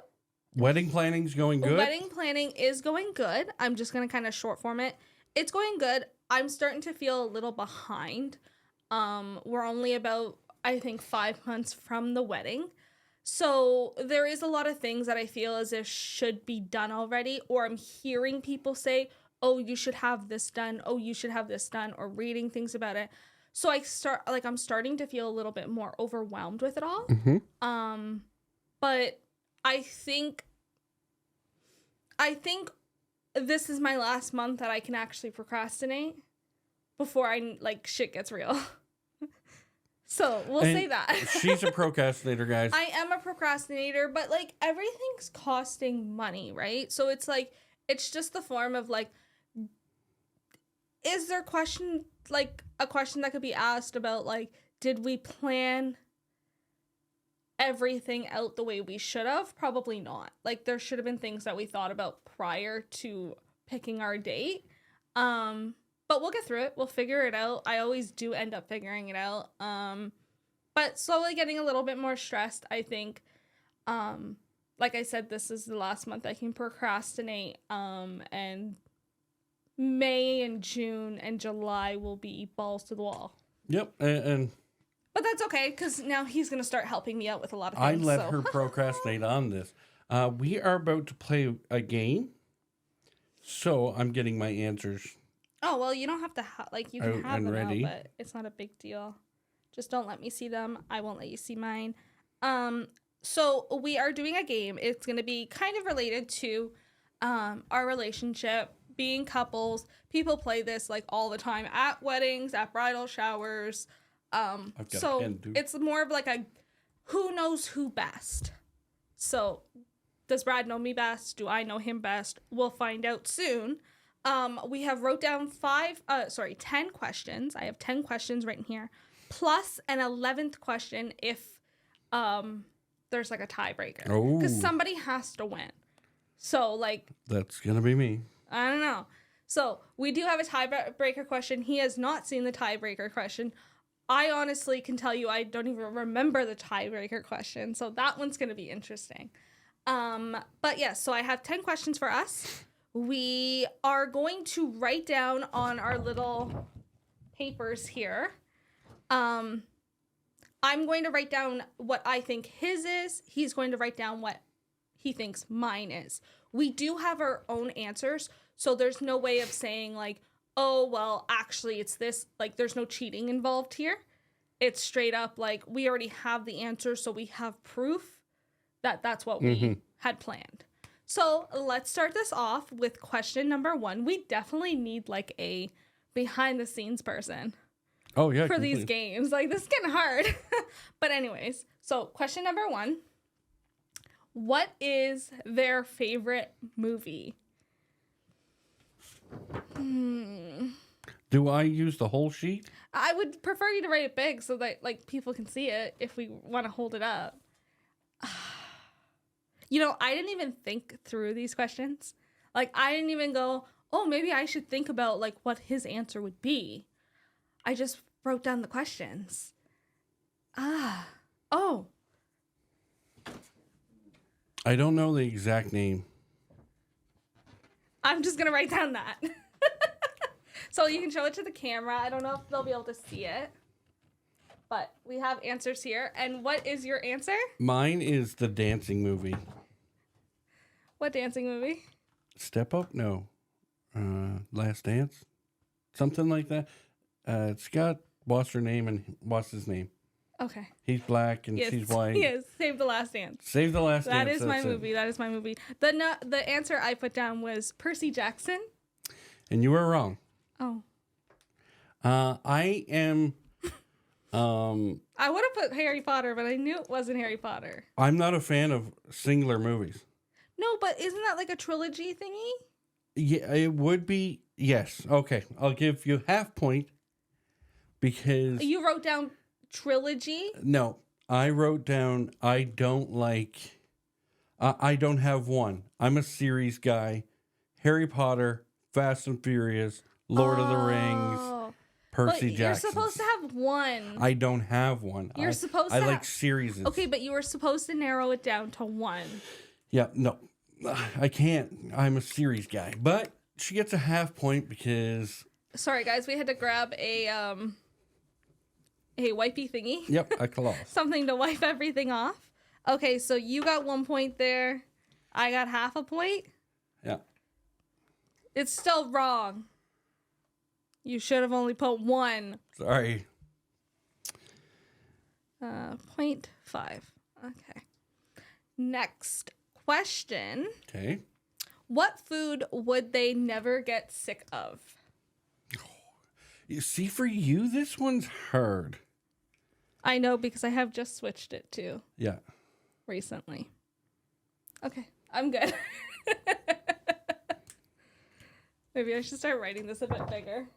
wedding planning's going good. Wedding planning is going good. I'm just gonna kind of short form it. It's going good. I'm starting to feel a little behind. We're only about, I think, 5 months from the wedding. So there is a lot of things that I feel as if should be done already, or I'm hearing people say, oh, you should have this done. Oh, you should have this done, or reading things about it. So I'm starting to feel a little bit more overwhelmed with it all. But I think this is my last month that I can actually procrastinate before shit gets real. So we'll say that. She's a procrastinator, guys. I am a procrastinator, but like everything's costing money, right? So it's like, it's just the form of like, is there a question that could be asked about like, did we plan everything out the way we should have? Probably not. Like, there should have been things that we thought about prior to picking our date. But we'll get through it. We'll figure it out. I always do end up figuring it out. But slowly getting a little bit more stressed, I think. Like I said, this is the last month I can procrastinate. And May and June and July will be balls to the wall. Yep, and but that's okay, because now he's going to start helping me out with a lot of I things. let her procrastinate on this. We are about to play a game, so I'm getting my answers. Oh, well, you don't have to, you can Out have and them ready. out, but it's not a big deal. Just don't let me see them. I won't let you see mine. So we are doing a game. It's going to be kind of related to our relationship, being couples. People play this, like, all the time at weddings, at bridal showers. I've got a So pen, too. it's more of like a who knows who best. So does Brad know me best? Do I know him best? We'll find out soon. We have wrote down 10 questions. I have 10 questions written here, plus an 11th question if there's like a tiebreaker. Oh. Because somebody has to win. So, like, That's going to be me. I don't know. So we do have a tiebreaker question. He has not seen the tiebreaker question. I honestly can tell you I don't even remember the tiebreaker question. So that one's going to be interesting. But yes, so I have 10 questions for us. We are going to write down on our little papers here. I'm going to write down what I think his is. He's going to write down what he thinks mine is. We do have our own answers, so there's no way of saying, like, oh, well, actually it's this. Like, there's no cheating involved here. It's straight up like we already have the answer, so we have proof that that's what we had planned. So let's start this off with question number 1. We definitely need like a behind the scenes person Oh, yeah. for these games. Like, this is getting hard. But anyways, so question number 1. What is their favorite movie? Do I use the whole sheet? I would prefer you to write it big so that, like, people can see it if we want to hold it up. You know, I didn't even think through these questions. Like, I didn't even go, oh, maybe I should think about, like, what his answer would be. I just wrote down the questions. Oh. I don't know the exact name. I'm just going to write down that. So you can show it to the camera. I don't know if they'll be able to see it. But we have answers here. And what is your answer? Mine is the dancing movie. What dancing movie? Step Up? No. Last Dance? Something like that. It's got what's her name and what's his name. Okay. He's black and Yes. she's white. Yes. Save the Last Dance. Save the Last Dance. That is my that's it. movie. That is my movie. The answer I put down was Percy Jackson. And you were wrong. Oh. I am. I would have put Harry Potter, but I knew it wasn't Harry Potter. I'm not a fan of singular movies. No, but isn't that like a trilogy thingy? Yeah, it would be. Yes. Okay. I'll give you half point because You wrote down trilogy? no, I wrote down I don't like. I don't have one. I'm a series guy. Harry Potter, Fast and Furious, Lord of the Rings, Oh. Percy But Jackson. you're supposed to have one. I don't have one. You're supposed I to like have- series. Okay, but you were supposed to narrow it down to one. Yeah, no, I can't. I'm a series guy. But she gets a half point because, Sorry, guys, we had to grab a wipey thingy. yep, a cloth. Something to wipe everything off. Okay, so you got 1 point there. I got half a point. Yeah. It's still wrong. You should have only put 1. Sorry. 0.5. Okay. Next question. Okay. What food would they never get sick of? You see, for you, this one's hard. I know because I have just switched it to Yeah. recently. Okay, I'm good. Maybe I should start writing this a bit bigger.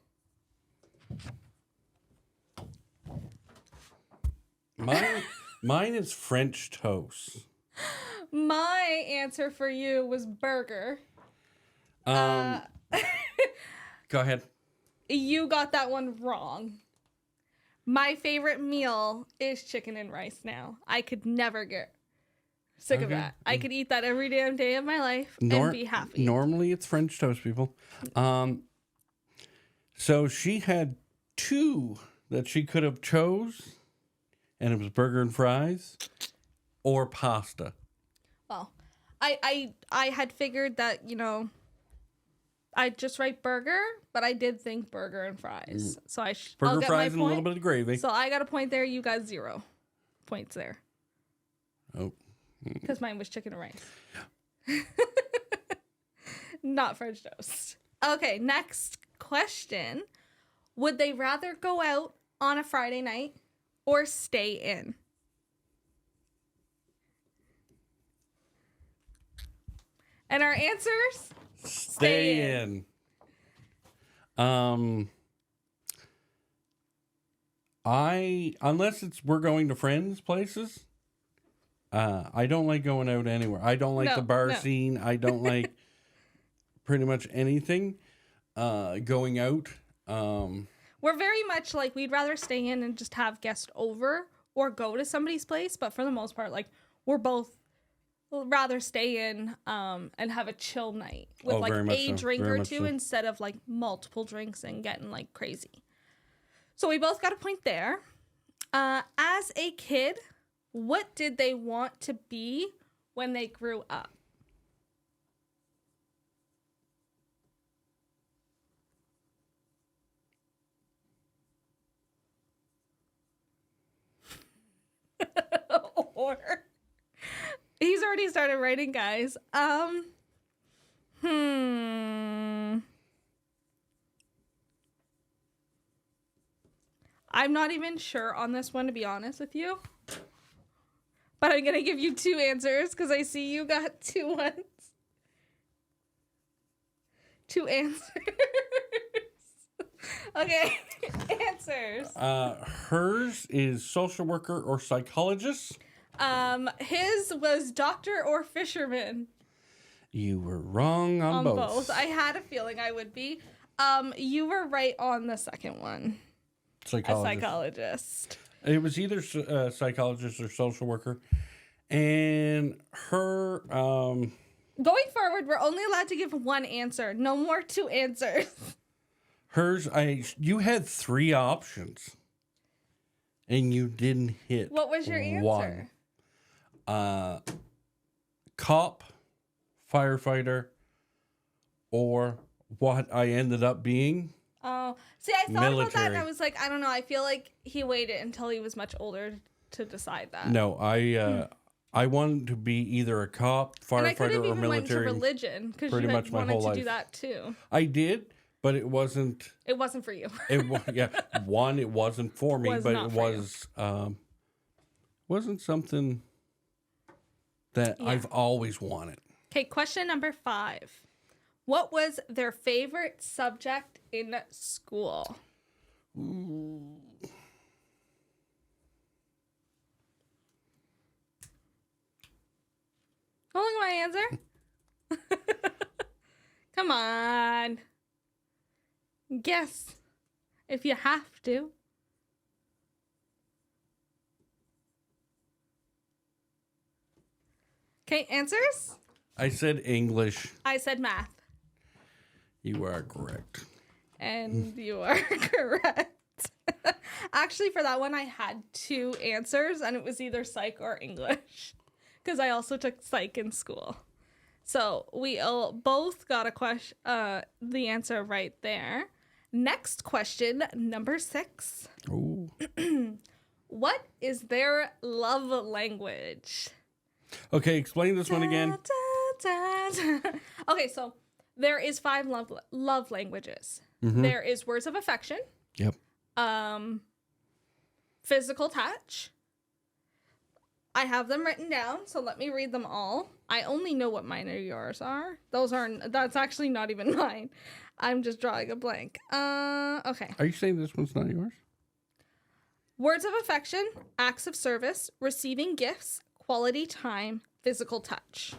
Mine is French toast. My answer for you was burger. Go ahead. You got that one wrong. My favorite meal is chicken and rice now. I could never get sick of that. I could eat that every damn day of my life and be happy. Normally it's French toast, people. So she had two that she could have chose, and it was burger and fries or pasta. Well, I had figured that, you know, I'd just write burger, but I did think burger and fries. So Burger, I'll get fries, my and a little bit of gravy. So I got a point there. You got 0 points there. Oh. Because mine was chicken and rice. Not French toast. Okay, next question. Would they rather go out on a Friday night or stay in? And our answers? Stay in. Unless we're going to friends' places, I don't like going out anywhere. I don't like the bar scene. I don't like pretty much anything going out. We're very much like we'd rather stay in and just have guests over or go to somebody's place, but for the most part, like we're both rather stay in and have a chill night with like a drink or two instead of like multiple drinks and getting like crazy. So we both got a point there. As a kid, what did they want to be when they grew up? Or he's already started writing, guys. I'm not even sure on this one, to be honest with you. But I'm gonna give you 2 answers because I see you got 2 ones. 2 answers. Okay, answers. Hers is social worker or psychologist. His was doctor or fisherman. You were wrong on both. I had a feeling I would be. You were right on the second one. Psychologist. A psychologist. It was either psychologist or social worker. And her... Going forward, we're only allowed to give 1 answer. No more 2 answers. Hers, you had 3 options. And you didn't hit What was your answer? Cop, firefighter, or what I ended up being. Oh, see, I thought about that and I was like, I don't know. I feel like he waited until he was much older to decide that. No, I wanted to be either a cop, firefighter, or military. And I could have even went to religion because you had wanted to do that too. I did, but it wasn't. It wasn't for you. It wasn't for me, but it was wasn't something that I've always wanted. Okay, question number 5. What was their favorite subject in school? Ooh. Oh, look at my answer. Come on. Guess if you have to. Okay, answers? I said English. I said math. You are correct. And you are correct. Actually, for that one, I had 2 answers, and it was either psych or English. Because I also took psych in school. So we both got the answer right there. Next question, number 6. Ooh. What is their love language? Okay, explain this one again. Okay, so there is 5 love languages. Mm-hmm. There is words of affection. Yep. Physical touch. I have them written down, so let me read them all. I only know what mine or yours are. That's actually not even mine. I'm just drawing a blank. Okay. Are you saying this one's not yours? Words of affection, acts of service, receiving gifts, quality time, physical touch.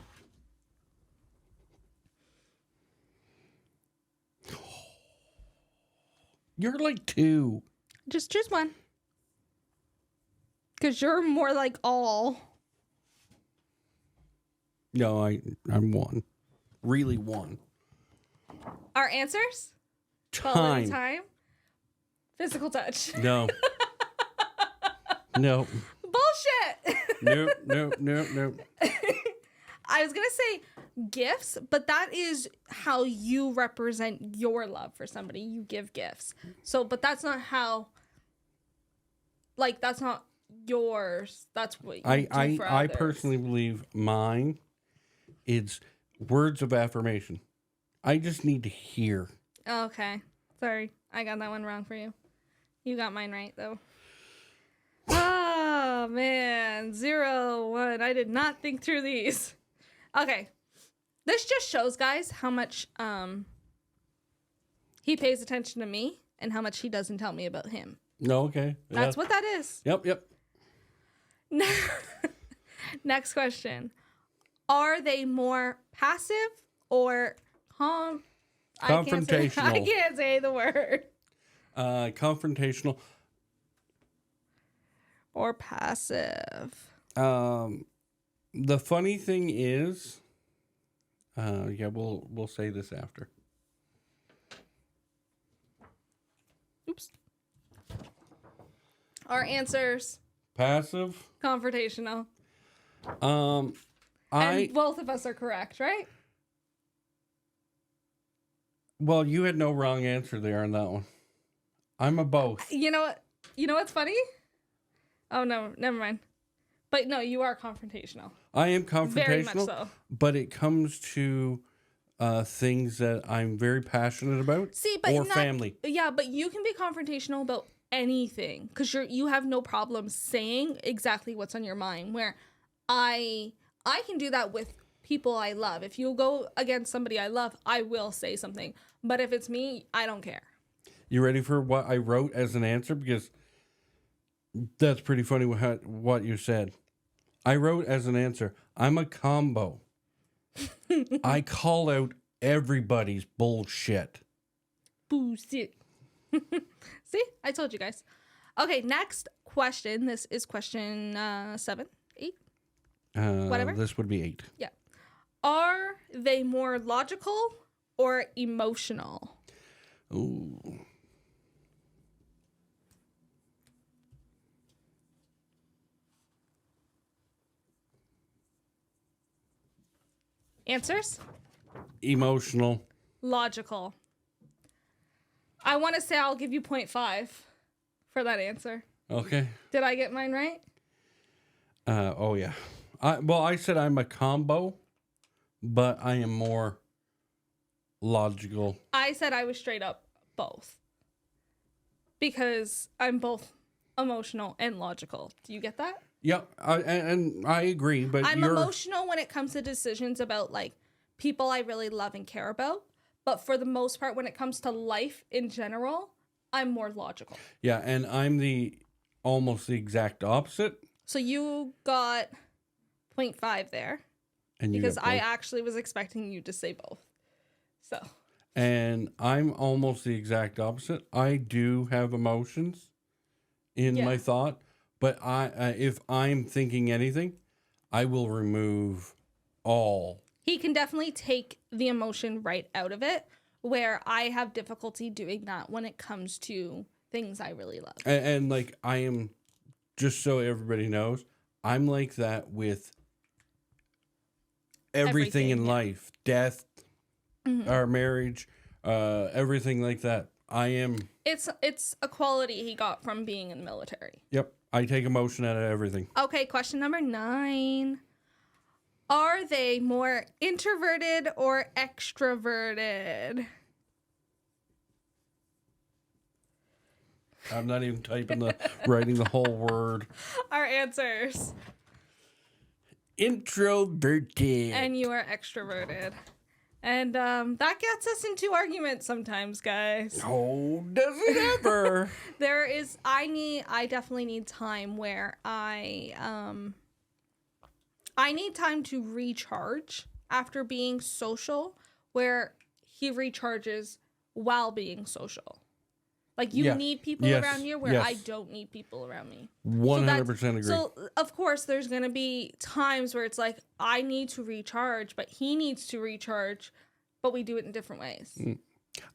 You're like 2. Just choose one. Because you're more like all. No, I'm 1. Really 1. Our answers? Quality Time. time. Physical touch. No. No. Bullshit. No. I was going to say gifts, but that is how you represent your love for somebody. You give gifts. So, but that's not how, like, that's not yours. That's what you do for I others. personally believe mine is words of affirmation. I just need to hear. Oh, okay. Sorry. I got that one wrong for you. You got mine right, though. Oh, man. 0, 1. I did not think through these. Okay. This just shows, guys, how much he pays attention to me and how much he doesn't tell me about him. No, okay. Yeah. That's what that is. Yep. Next question. Are they more passive or Confrontational. I can't say the word. Confrontational. Or passive. The funny thing is, we'll say this after. Oops. Our answers. Passive. Confrontational. And both of us are correct, right? Well, you had no wrong answer there on that one. I'm a both. You know what? You know what's funny? Oh no, never mind. But no, you are confrontational. I am confrontational, Very much so. but it comes to things that I'm very passionate about. See, but or family. Yeah, but you can be confrontational about anything because you have no problem saying exactly what's on your mind. Where I can do that with people I love. If you go against somebody I love, I will say something. But if it's me, I don't care. You ready for what I wrote as an answer? Because that's pretty funny what you said. I wrote as an answer, I'm a combo. I call out everybody's bullshit. Bullshit. See? I told you guys. Okay, next question. This is question 7, 8. Whatever. This would be 8. Yeah. Are they more logical or emotional? Ooh. Answers? Emotional. Logical. I want to say I'll give you 0.5 for that answer. Okay. Did I get mine right? Oh yeah. I said I'm a combo, but I am more logical. I said I was straight up both. Because I'm both emotional and logical. Do you get that? Yeah, and I agree, but I'm emotional when it comes to decisions about like people I really love and care about. But for the most part, when it comes to life in general, I'm more logical. Yeah, and I'm almost the exact opposite. So you got 0.5 there. And you because got I both. actually was expecting you to say both. So. And I'm almost the exact opposite. I do have emotions in my thought, but if I'm thinking anything, I will remove all. He can definitely take the emotion right out of it, where I have difficulty doing that when it comes to things I really love. And like I am, just so everybody knows, I'm like that with everything in life, death, our marriage, everything like that. I am. It's a quality he got from being in the military. Yep. I take emotion out of everything. Okay, question number 9. Are they more introverted or extroverted? I'm not even writing the whole word. Our answers. Introverted. And you are extroverted. And that gets us into arguments sometimes, guys. Oh, does it ever? I definitely need time where I need time to recharge after being social, where he recharges while being social. Like, you Yeah. need people Yes. around you where Yes. I don't need people around me. 100% agree. So, of course, there's going to be times where it's like, I need to recharge, but he needs to recharge, but we do it in different ways.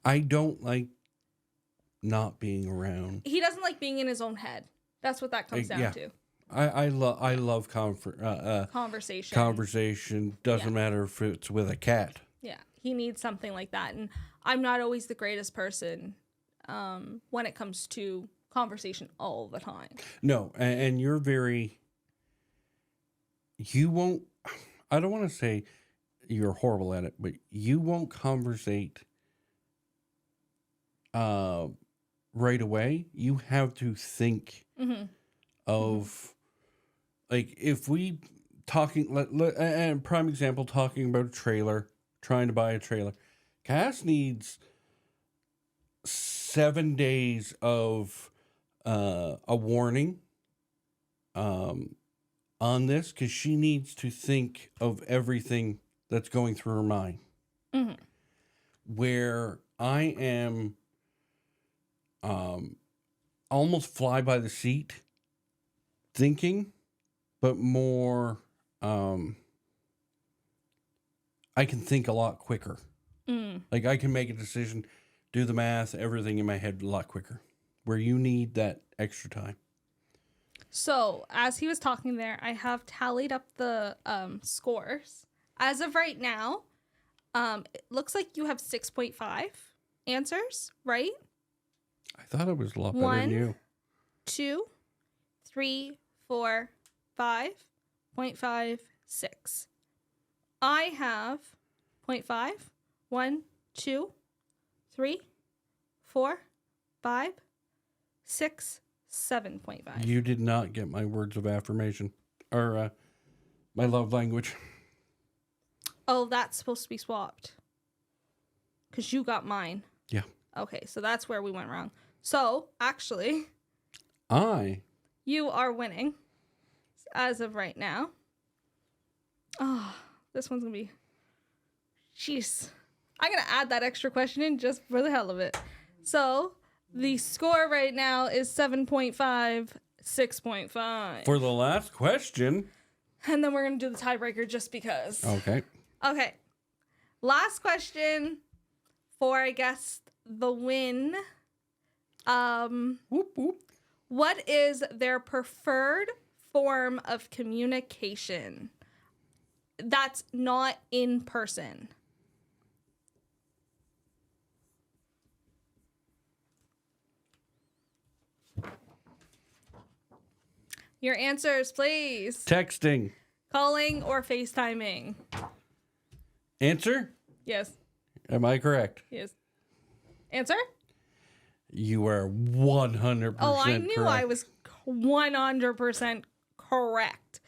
I don't like not being around. He doesn't like being in his own head. That's what that comes down Yeah. to. I love Conversation. conversation. Doesn't matter if it's with a cat. Yeah, he needs something like that. And I'm not always the greatest person when it comes to conversation all the time. No, and you're very. You won't. I don't want to say you're horrible at it, but you won't conversate. Right away. You have to think of, like, if we talking. And prime example, talking about a trailer, trying to buy a trailer. Cass needs 7 days of a warning on this, because she needs to think of everything that's going through her mind. Where I am almost fly by the seat thinking, but more I can think a lot quicker. Like, I can make a decision, do the math, everything in my head a lot quicker, where you need that extra time. So, as he was talking there, I have tallied up the scores. As of right now, it looks like you have 6.5 answers, right? I thought it was a lot better than 1, you. 2, 3, 4, 5.5, 6. I have 0.5, 1, 2, 3, 4, 5, 6, 7.5. You did not get my words of affirmation or my love language. Oh, that's supposed to be swapped. Because you got mine. Yeah. Okay, so that's where we went wrong. So, actually, you are winning as of right now. Oh, this one's going to be... Jeez. I'm going to add that extra question in just for the hell of it. So, the score right now is 7.5, 6.5. For the last question. And then we're going to do the tiebreaker just because. Okay. Okay. Last question for, I guess, the win. Whoop, whoop. What is their preferred form of communication that's not in person? Your answers, please. Texting. Calling or FaceTiming? Answer? Yes. Am I correct? Yes. Answer? You are 100% Oh, I knew correct. I was 100% correct.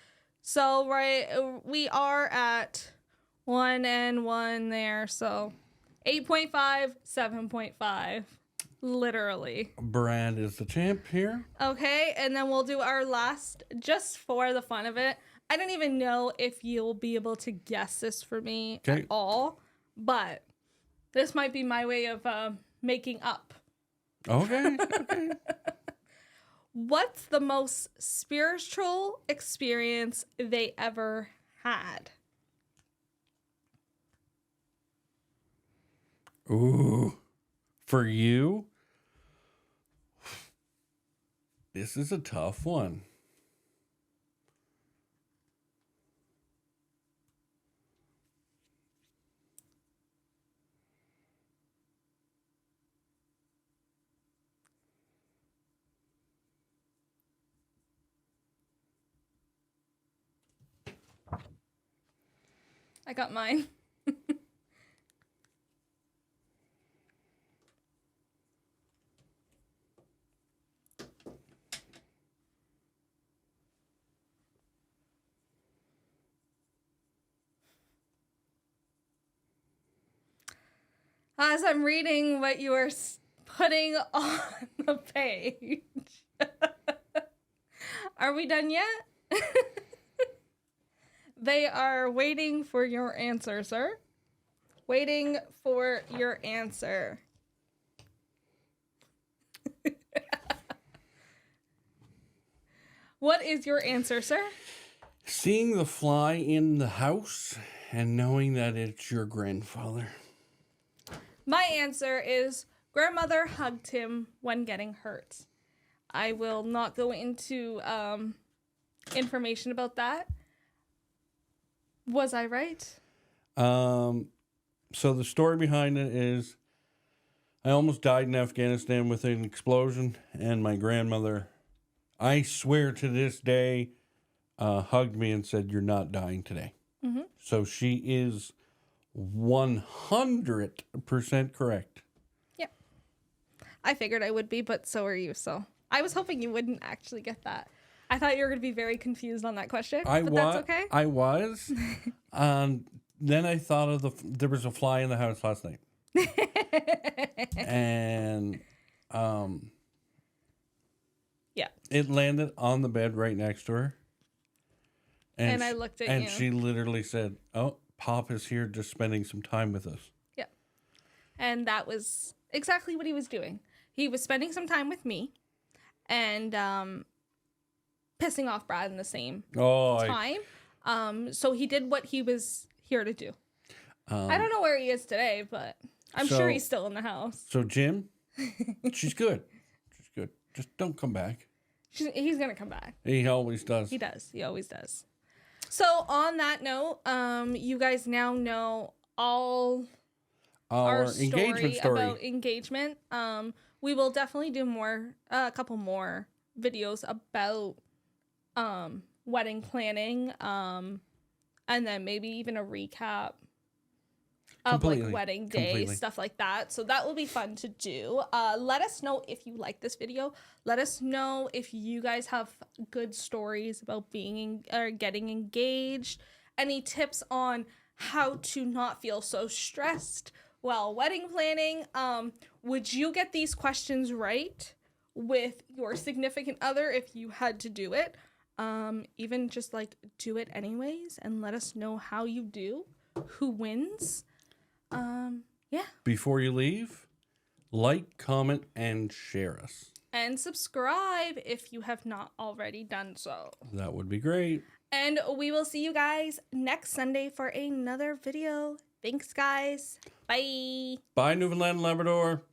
So, right, we are at 1 and 1 there. So, 8.5, 7.5. Literally. Brand is the champ here. Okay, and then we'll do our last, just for the fun of it. I don't even know if you'll be able to guess this for me at all, but this might be my way of making up. Okay. What's the most spiritual experience they ever had? Ooh. For you? This is a tough one. I got mine. As I'm reading what you are putting on the page. Are we done yet? They are waiting for your answer, sir. Waiting for your answer. What is your answer, sir? Seeing the fly in the house and knowing that it's your grandfather. My answer is grandmother hugged him when getting hurt. I will not go into information about that. Was I right? So the story behind it is I almost died in Afghanistan with an explosion, and my grandmother, I swear to this day, hugged me and said, "You're not dying today." Mm-hmm. So she is 100% correct. Yep. I figured I would be, but so are you. So I was hoping you wouldn't actually get that. I thought you were going to be very confused on that question, but that's okay. I was. Then I thought of there was a fly in the house last night. And yeah. It landed on the bed right next to her. And I looked at you. And she literally said, "Oh, Pop is here just spending some time with us." Yeah. And that was exactly what he was doing. He was spending some time with me and pissing off Brad in the same time. So he did what he was here to do. I don't know where he is today, but I'm sure he's still in the house. So Jim, she's good. She's good. Just don't come back. He's going to come back. He always does. He does. He always does. So on that note, you guys now know all our engagement story about engagement. We will definitely do a couple more videos about wedding planning, and then maybe even a recap of like wedding day, stuff like that. So that will be fun to do. Let us know if you like this video. Let us know if you guys have good stories about being or getting engaged. Any tips on how to not feel so stressed while wedding planning. Would you get these questions right with your significant other if you had to do it? Even just like do it anyways and let us know how you do, who wins. Yeah. Before you leave, like, comment, and share us. And subscribe if you have not already done so. That would be great. And we will see you guys next Sunday for another video. Thanks, guys. Bye. Bye, Newfoundland and Labrador.